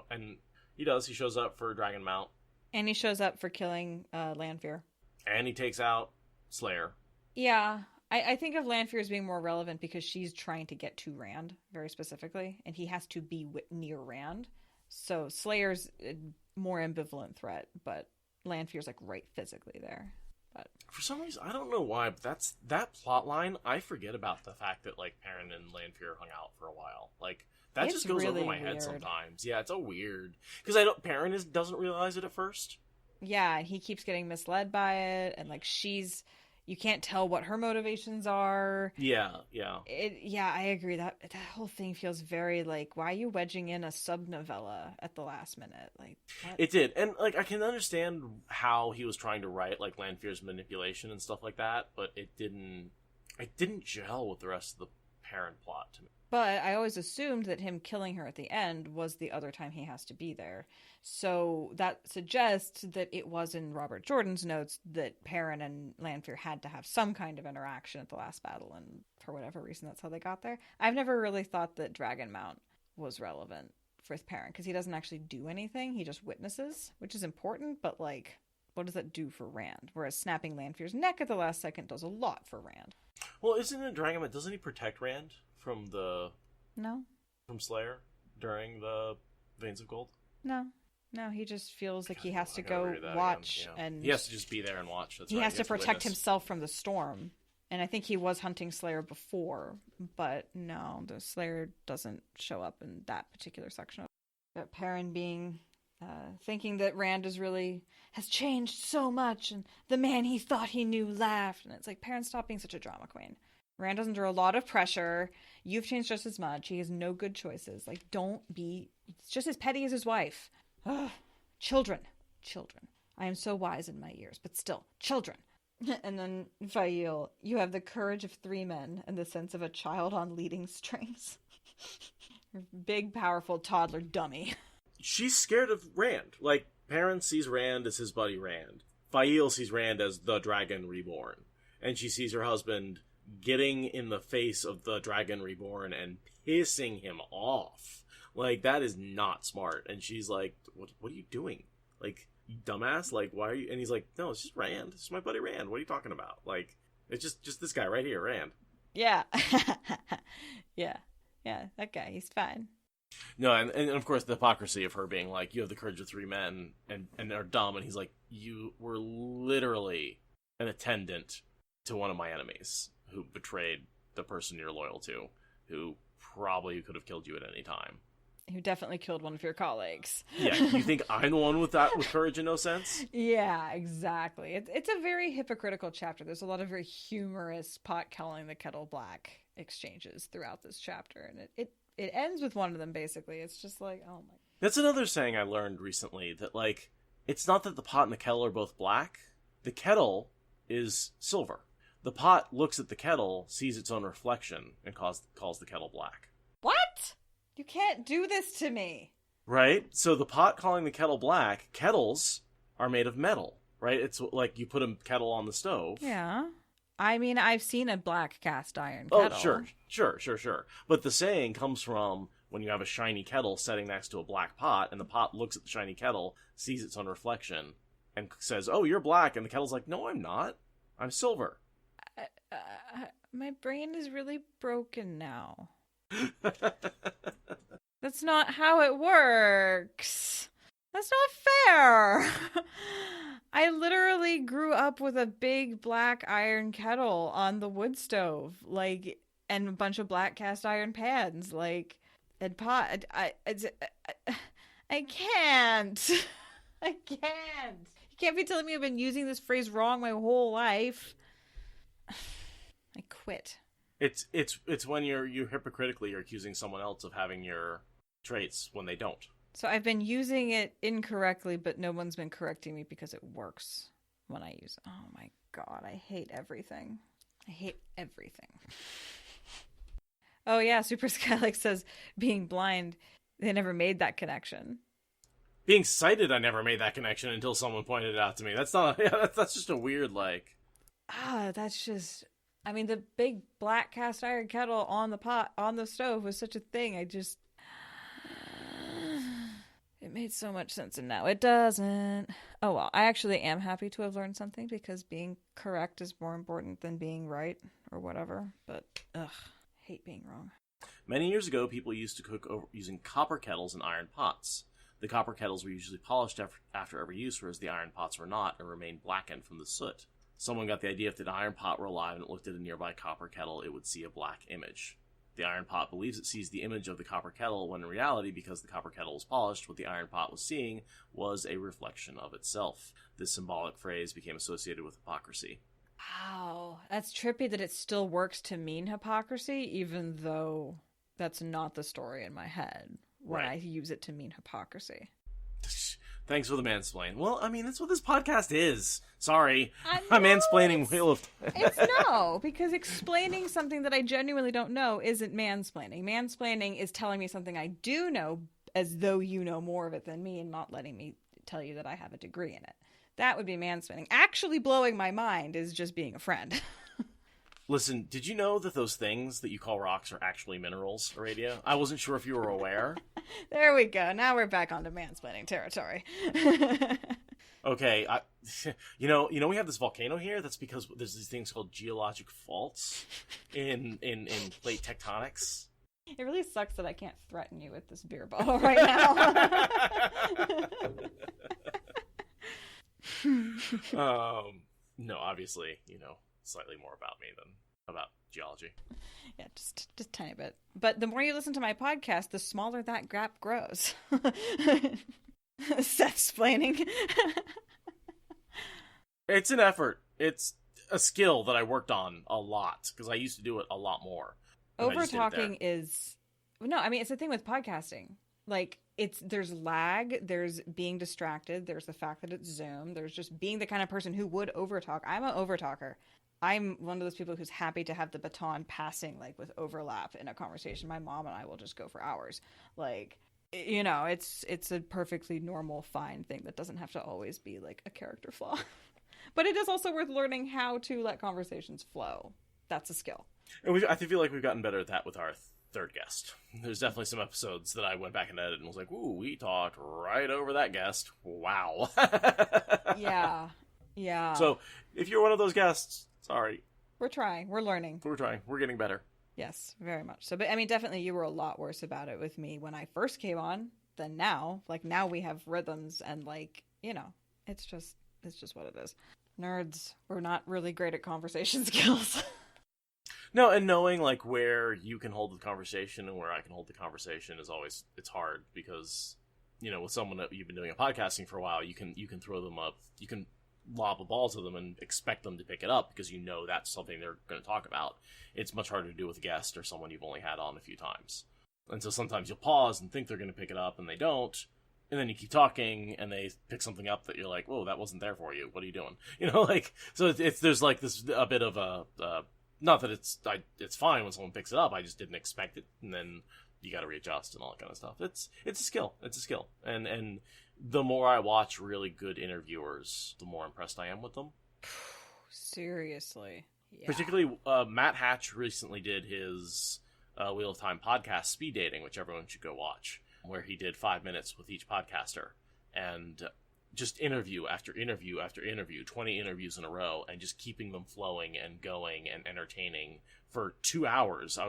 and he does. He shows up for Dragonmount. And he shows up for killing Lanfear. And he takes out Slayer. Yeah, I think of Lanfear as being more relevant because she's trying to get to Rand, very specifically, and he has to be near Rand. So Slayer's a more ambivalent threat, but Lanfear's like right physically there. But for some reason, I don't know why, but that plot line, I forget about the fact that like Perrin and Lanfear hung out for a while. Like that just goes really over my head sometimes. Yeah, it's so weird because Perrin doesn't realize it at first. Yeah, and he keeps getting misled by it, and like you can't tell what her motivations are. Yeah. I agree. That whole thing feels very like, why are you wedging in a sub-novella at the last minute? Like, what? It did. And like I can understand how he was trying to write like Lanfear's manipulation and stuff like that, but it didn't gel with the rest of the Perrin plot to me. But I always assumed that him killing her at the end was the other time he has to be there. So that suggests that it was in Robert Jordan's notes that Perrin and Lanfear had to have some kind of interaction at the last battle, and for whatever reason, that's how they got there. I've never really thought that Dragonmount was relevant with Perrin, because he doesn't actually do anything. He just witnesses, which is important, but like, what does that do for Rand? Whereas snapping Lanfear's neck at the last second does a lot for Rand. Well, isn't it Dragonmount? Doesn't he protect Rand from from Slayer during the Veins of Gold? No, he just feels like he has to go watch, and he has to just be there and watch. That's he right. has to protect himself from the storm. And I think he was hunting Slayer before, but no, the Slayer doesn't show up in that particular section. But Perrin being thinking that Rand has changed so much, and the man he thought he knew laughed, and it's like, Perrin, stop being such a drama queen. Rand is under a lot of pressure. You've changed just as much. He has no good choices. Like, don't be... It's just as petty as his wife. Ugh. Children. I am so wise in my years, but still, children. And then, Fail, you have the courage of 3 men and the sense of a child on leading strings. Big, powerful toddler dummy. She's scared of Rand. Like, Perrin sees Rand as his buddy Rand. Fail sees Rand as the Dragon Reborn. And she sees her husband getting in the face of the Dragon Reborn and pissing him off. Like, that is not smart. And she's like, what are you doing? Like, you dumbass? Like, why are you... And he's like, no, it's just Rand. It's my buddy Rand. What are you talking about? Like, it's just this guy right here, Rand. Yeah. Yeah, that guy, he's fine. No, and of course the hypocrisy of her being like, you have the courage of 3 men and they're dumb. And he's like, you were literally an attendant to one of my enemies who betrayed the person you're loyal to, who probably could have killed you at any time. Who definitely killed one of your colleagues. Yeah, you think I'm the one with courage and no sense? Yeah, exactly. It's a very hypocritical chapter. There's a lot of very humorous pot calling the kettle black exchanges throughout this chapter, and it ends with one of them, basically. It's just like, oh my... That's another saying I learned recently, that like, it's not that the pot and the kettle are both black. The kettle is silver. The pot looks at the kettle, sees its own reflection, and calls the kettle black. What? You can't do this to me. Right? So the pot calling the kettle black, kettles are made of metal, right? It's like you put a kettle on the stove. Yeah. I mean, I've seen a black cast iron kettle. Oh, sure. But the saying comes from when you have a shiny kettle sitting next to a black pot, and the pot looks at the shiny kettle, sees its own reflection, and says, oh, you're black. And the kettle's like, no, I'm not. I'm silver. My brain is really broken now. That's not how it works. That's not fair. I literally grew up with a big black iron kettle on the wood stove, like, and a bunch of black cast iron pans, like, and pot. I can't. I can't. You can't be telling me I've been using this phrase wrong my whole life. I quit. It's when you hypocritically are accusing someone else of having your traits when they don't. So I've been using it incorrectly, but no one's been correcting me because it works when I use it. Oh my god, I hate everything. I hate everything. Oh yeah, Super Skylight says being blind, they never made that connection. Being sighted, I never made that connection until someone pointed it out to me. That's not. Yeah, that's just a weird like. That's just. I mean, the big black cast iron kettle on the stove was such a thing. It made so much sense, and now it doesn't. Oh well, I actually am happy to have learned something because being correct is more important than being right or whatever. But hate being wrong. Many years ago, people used to cook using copper kettles and iron pots. The copper kettles were usually polished after every use, whereas the iron pots were not and remained blackened from the soot. Someone got the idea if the iron pot were alive and it looked at a nearby copper kettle, it would see a black image. The iron pot believes it sees the image of the copper kettle, when in reality, because the copper kettle was polished, what the iron pot was seeing was a reflection of itself. This symbolic phrase became associated with hypocrisy. Wow, that's trippy that it still works to mean hypocrisy, even though that's not the story in my head when I use it to mean hypocrisy. Thanks for the mansplain. Well, I mean, that's what this podcast is. Sorry. I'm mansplaining Wheel of Time. It's no, because explaining something that I genuinely don't know isn't mansplaining. Mansplaining is telling me something I do know as though you know more of it than me and not letting me tell you that I have a degree in it. That would be mansplaining. Actually blowing my mind is just being a friend. Listen, did you know that those things that you call rocks are actually minerals, Aradia? I wasn't sure if you were aware. There we go. Now we're back onto mansplaining territory. Okay, you know we have this volcano here. That's because there's these things called geologic faults in plate tectonics. It really sucks that I can't threaten you with this beer bottle right now. No, obviously, slightly more about me than about geology. Yeah, just a tiny bit. But the more you listen to my podcast, the smaller that gap grows. Seth's explaining. It's an effort. It's a skill that I worked on a lot because I used to do it a lot more. Over talking is no, I mean it's the thing with podcasting. Like there's lag, there's being distracted, there's the fact that it's Zoom, there's just being the kind of person who would overtalk. I'm an overtalker. I'm one of those people who's happy to have the baton passing, like, with overlap in a conversation. My mom and I will just go for hours. Like, it's a perfectly normal, fine thing that doesn't have to always be, like, a character flaw. But it is also worth learning how to let conversations flow. That's a skill. And I feel like we've gotten better at that with our third guest. There's definitely some episodes that I went back and edited and was like, ooh, we talked right over that guest. Wow. Yeah. So, if you're one of those guests... Sorry. We're trying. We're learning. We're trying. We're getting better. Yes, very much. So, but I mean, definitely you were a lot worse about it with me when I first came on than now. Like, now we have rhythms and, like, it's just what it is. Nerds, we're not really great at conversation skills. No, and knowing, like, where you can hold the conversation and where I can hold the conversation is always, it's hard because, with someone that you've been doing a podcasting for a while, you can throw them up, you can lob a ball to them and expect them to pick it up because that's something they're going to talk about. It's much harder to do with a guest or someone you've only had on a few times. And so sometimes you'll pause and think they're going to pick it up and they don't. And then you keep talking and they pick something up that you're like, whoa, that wasn't there for you. What are you doing? So there's like this, a bit of a, not that it's fine when someone picks it up. I just didn't expect it. And then you got to readjust and all that kind of stuff. It's a skill. It's a skill. And the more I watch really good interviewers, the more impressed I am with them. Seriously. Yeah. Particularly, Matt Hatch recently did his Wheel of Time podcast, Speed Dating, which everyone should go watch, where he did 5 minutes with each podcaster. And just interview after interview after interview, 20 interviews in a row, and just keeping them flowing and going and entertaining for 2 hours. I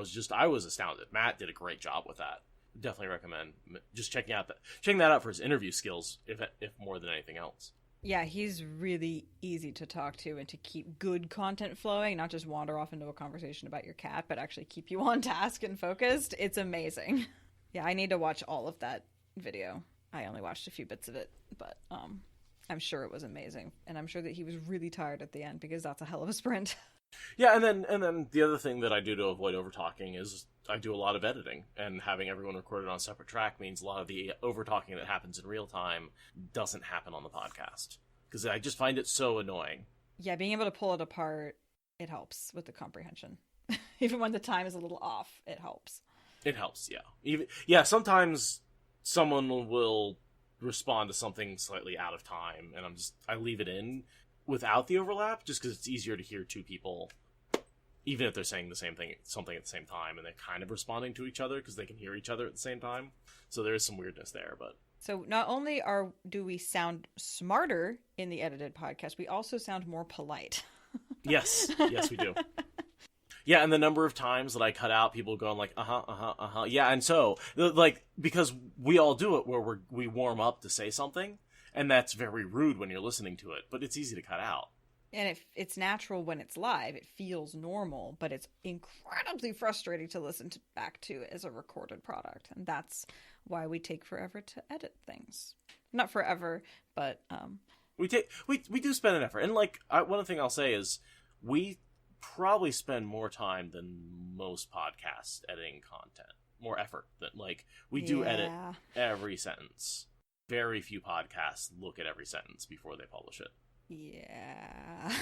was astounded. Matt did a great job with that. Definitely recommend just checking that out for his interview skills, if more than anything else. Yeah, he's really easy to talk to and to keep good content flowing, not just wander off into a conversation about your cat, but actually keep you on task and focused. It's amazing. Yeah, I need to watch all of that video. I only watched a few bits of it, but I'm sure it was amazing. And I'm sure that he was really tired at the end, because that's a hell of a sprint. Yeah, and then the other thing that I do to avoid over-talking is I do a lot of editing, and having everyone recorded on a separate track means a lot of the over-talking that happens in real time doesn't happen on the podcast, because I just find it so annoying. Yeah, being able to pull it apart, it helps with the comprehension. Even when the time is a little off, it helps. It helps, yeah. Sometimes someone will respond to something slightly out of time, and I leave it in without the overlap, just because it's easier to hear two people, even if they're saying something at the same time, and they're kind of responding to each other because they can hear each other at the same time. So there is some weirdness there, but so not only do we sound smarter in the edited podcast, we also sound more polite. Yes, we do. Yeah, and the number of times that I cut out people going like, yeah, and so, like, because we all do it where we warm up to say something, and that's very rude when you're listening to it, but it's easy to cut out. And it's natural when it's live. It feels normal, but it's incredibly frustrating to listen back to as a recorded product. And that's why we take forever to edit things. Not forever, but... We do spend an effort. And, like, one thing I'll say is we probably spend more time than most podcasts editing content. More effort. We do edit every sentence. Very few podcasts look at every sentence before they publish it. Yeah.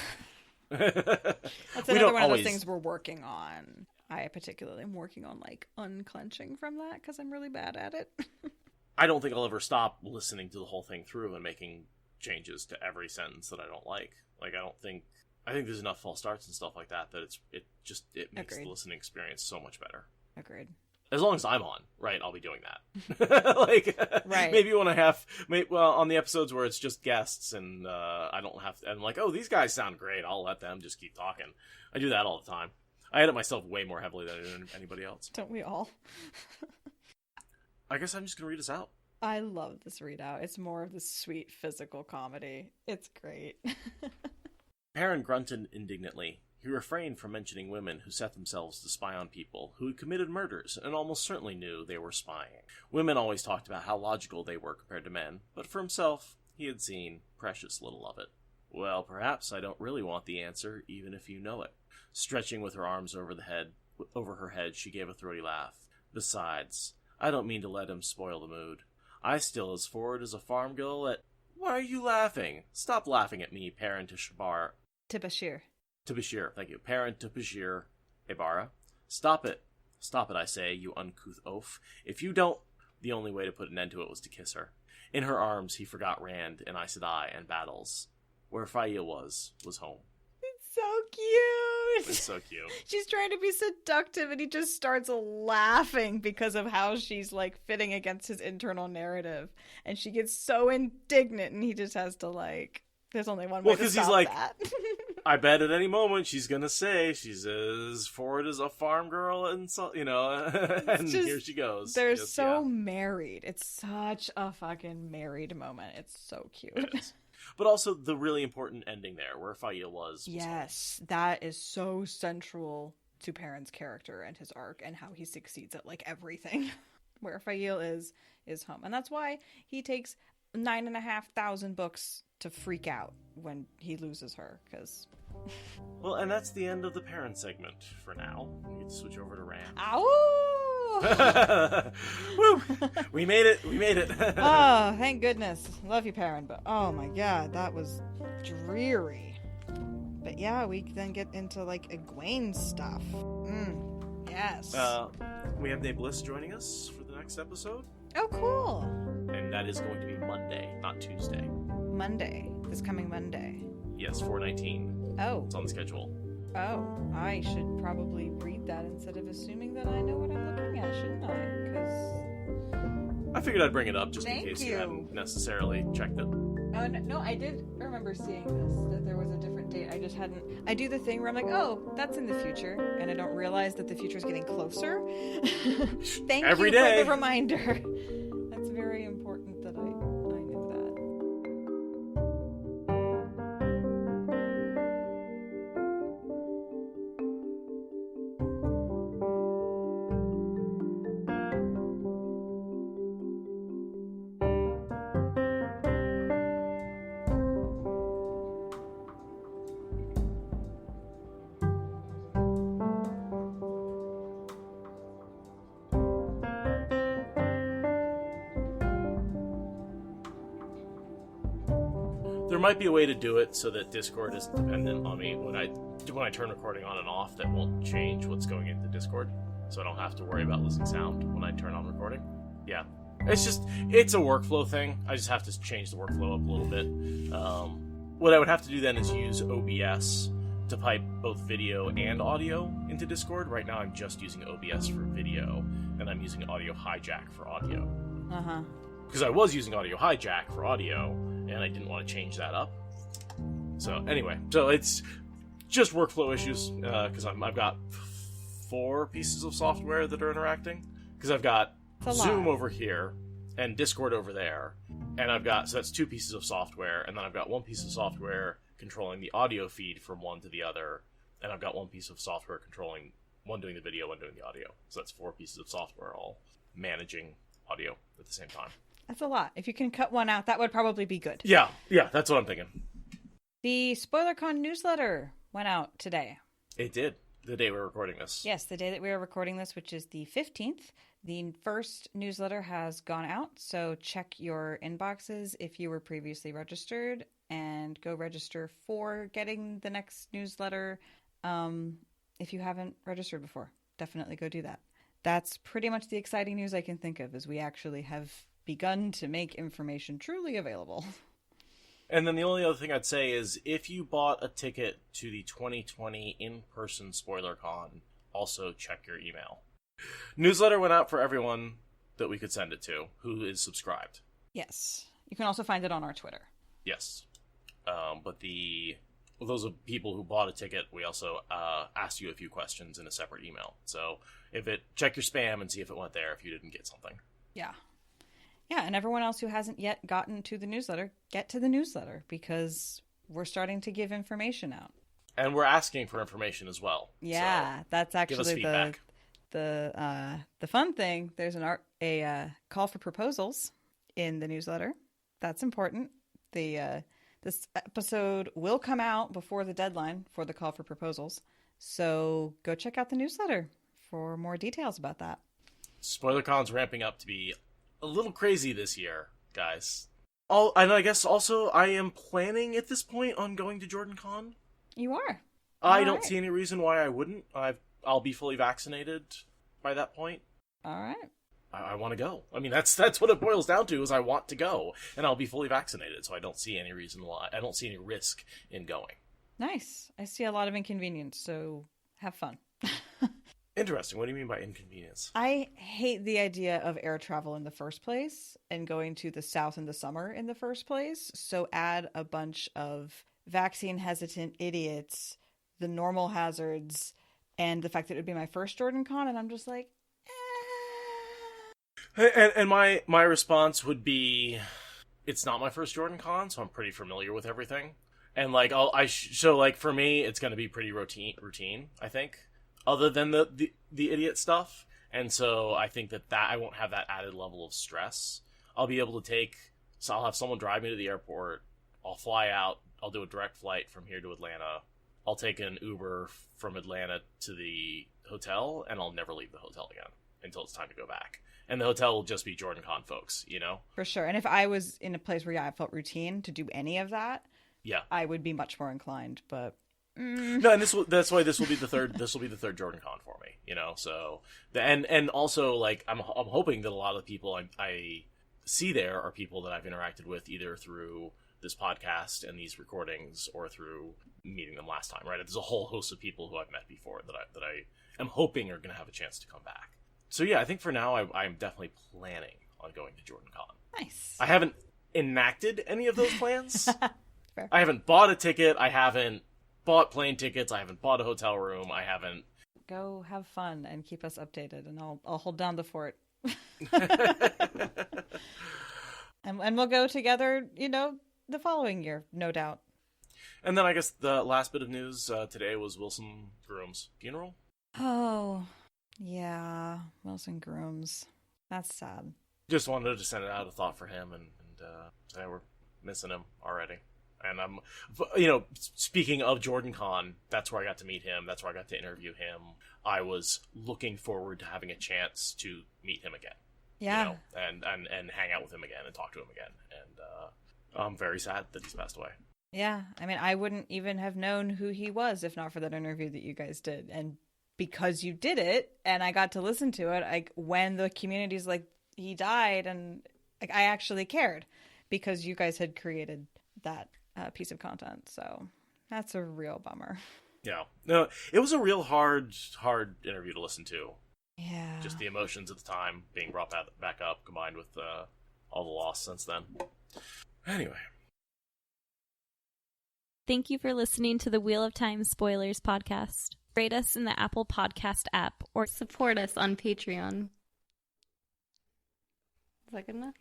That's another one of those things we're working on. I particularly am working on, like, unclenching from that because I'm really bad at it. I don't think I'll ever stop listening to the whole thing through and making changes to every sentence that I don't like. Like, I think there's enough false starts and stuff like that it makes Agreed. The listening experience so much better. Agreed. As long as I'm on, right, I'll be doing that. Right. Maybe when on the episodes where it's just guests and I don't have to, and I'm like, oh, these guys sound great, I'll let them just keep talking. I do that all the time. I edit myself way more heavily than anybody else. Don't we all? I guess I'm just going to read us out. I love this readout. It's more of the sweet physical comedy. It's great. Perrin grunted indignantly. He refrained from mentioning women who set themselves to spy on people who had committed murders and almost certainly knew they were spying. Women always talked about how logical they were compared to men, but for himself, he had seen precious little of it. Well, perhaps I don't really want the answer, even if you know it. Stretching with her arms over her head, she gave a throaty laugh. Besides, I don't mean to let him spoil the mood. I still as forward as a farm girl at... Why are you laughing? Stop laughing at me, Perrin to Shabar. To Bashir. To Bashir, thank you. Perrin to Bashir. Ebara. Stop it. Stop it, I say, you uncouth oaf. If you don't... The only way to put an end to it was to kiss her. In her arms, he forgot Rand and Aes Sedai and battles. Where Faia was home. It's so cute. It's so cute. She's trying to be seductive and he just starts laughing because of how she's, like, fitting against his internal narrative. And she gets so indignant and he just has to, like... There's only one way to stop that. I bet at any moment she's gonna say she's as forward as a farm girl, and so, and here she goes. They're married. It's such a fucking married moment. It's so cute. It is. But also the really important ending there, where Faia was yes, home. That is so central to Perrin's character and his arc and how he succeeds at, like, everything. Where Faia is home, and that's why he takes 9,500 books to freak out when he loses her, because... Well, and that's the end of the Perrin segment for now. We get to switch over to Rand. Ow! Woo! We made it! Oh, thank goodness. Love you, Perrin, but oh my god, that was dreary. But yeah, we then get into, like, Egwene stuff. Yes. We have Dave Bliss joining us for the next episode. Oh, cool. And that is going to be Monday, not Tuesday. Monday. This coming Monday. Yes, 4/19. Oh. It's on the schedule. Oh, I should probably read that instead of assuming that I know what I'm looking at, shouldn't I? Because... I figured I'd bring it up just in case you hadn't necessarily checked it. Oh, no, I did remember seeing this, that there was a different date. I just hadn't... I do the thing where I'm like, oh, that's in the future, and I don't realize that the future is getting closer. Thank Every you day. for the reminder. That's very important that I knew that. There might be a way to do it so that Discord is dependent on me when I turn recording on and off. That won't change what's going into Discord, so I don't have to worry about losing sound when I turn on recording. Yeah, it's a workflow thing. I just have to change the workflow up a little bit. What I would have to do then is use OBS to pipe both video and audio into Discord. Right now, I'm just using OBS for video, and I'm using Audio Hijack for audio. Because I was using Audio Hijack for audio, and I didn't want to change that up. So anyway, so it's just workflow issues, because I've got 4 pieces of software that are interacting. Because I've got Zoom over here, and Discord over there, and so that's 2 pieces of software, and then I've got 1 piece of software controlling the audio feed from one to the other, and I've got 1 piece of software controlling one doing the video, one doing the audio. So that's 4 pieces of software all managing audio at the same time. That's a lot. If you can cut one out, that would probably be good. Yeah, that's what I'm thinking. The Spoilercon Newsletter went out today. It did, the day we're recording this. Yes, the day that we are recording this, which is the 15th. The first newsletter has gone out, so check your inboxes if you were previously registered, and go register for getting the next newsletter if you haven't registered before. Definitely go do that. That's pretty much the exciting news I can think of, is we actually have begun to make information truly available. And then the only other thing I'd say is, if you bought a ticket to the 2020 in-person Spoilercon, also check your email. Newsletter went out for everyone that we could send it to who is subscribed. Yes. You can also find it on our Twitter. Yes. But those are people who bought a ticket. We also asked you a few questions in a separate email. So check your spam and see if it went there if you didn't get something. Yeah. Yeah, and everyone else who hasn't yet gotten to the newsletter, get to the newsletter, because we're starting to give information out. And we're asking for information as well. Yeah, so that's actually the fun thing. There's a call for proposals in the newsletter. That's important. This episode will come out before the deadline for the call for proposals, so go check out the newsletter for more details about that. SpoilerCon's ramping up to be a little crazy this year, guys. And I guess also I am planning at this point on going to JordanCon. You are? I don't see any reason why I wouldn't. I'll be fully vaccinated by that point. All right. I want to go. I mean, that's what it boils down to, is I want to go, and I'll be fully vaccinated, so I don't see any reason why. I don't see any risk in going. Nice. I see a lot of inconvenience, so have fun. Interesting. What do you mean by inconvenience? I hate the idea of air travel in the first place and going to the south in the summer in the first place. So add a bunch of vaccine hesitant idiots, the normal hazards, and the fact that it would be my first JordanCon, and I'm just like, And my response would be, it's not my first JordanCon, so I'm pretty familiar with everything. And like so like for me, it's going to be pretty routine, I think, other than the idiot stuff. And so I think that I won't have that added level of stress. I'll be able to so I'll have someone drive me to the airport. I'll fly out. I'll do a direct flight from here to Atlanta. I'll take an Uber from Atlanta to the hotel, and I'll never leave the hotel again until it's time to go back. And the hotel will just be JordanCon folks, you know? For sure. And if I was in a place where, I felt routine to do any of that, yeah, I would be much more inclined, but... No, and that's why this will be the third JordanCon for me, you know? So, and also, like, I'm hoping that a lot of the people I see there are people that I've interacted with either through this podcast and these recordings or through meeting them last time, right? There's a whole host of people who I've met before that I am hoping are going to have a chance to come back. So yeah, I think for now I'm definitely planning on going to JordanCon. Nice. I haven't enacted any of those plans. Fair. I haven't bought a ticket. I haven't bought plane tickets. I haven't bought a hotel room. I haven't. Go have fun and keep us updated, and I'll hold down the fort. And we'll go together, the following year, no doubt. And then I guess the last bit of news today was Wilson Groom's funeral. Oh, yeah, Wilson Grooms. That's sad. Just wanted to send it out a thought for him, and we're missing him already. And I'm, speaking of Jordan Con, that's where I got to meet him. That's where I got to interview him. I was looking forward to having a chance to meet him again. Yeah. And hang out with him again and talk to him again. And I'm very sad that he's passed away. Yeah. I mean, I wouldn't even have known who he was if not for that interview that you guys did. And because you did it and I got to listen to it, when the community's like, he died, and I actually cared because you guys had created that piece of content. So that's a real bummer. Yeah. No, it was a real hard interview to listen to. Yeah. Just the emotions at the time being brought back up, combined with all the loss since then. Anyway. Thank you for listening to the Wheel of Time Spoilers podcast. Rate us in the Apple Podcast app or support us on Patreon. Is that good enough?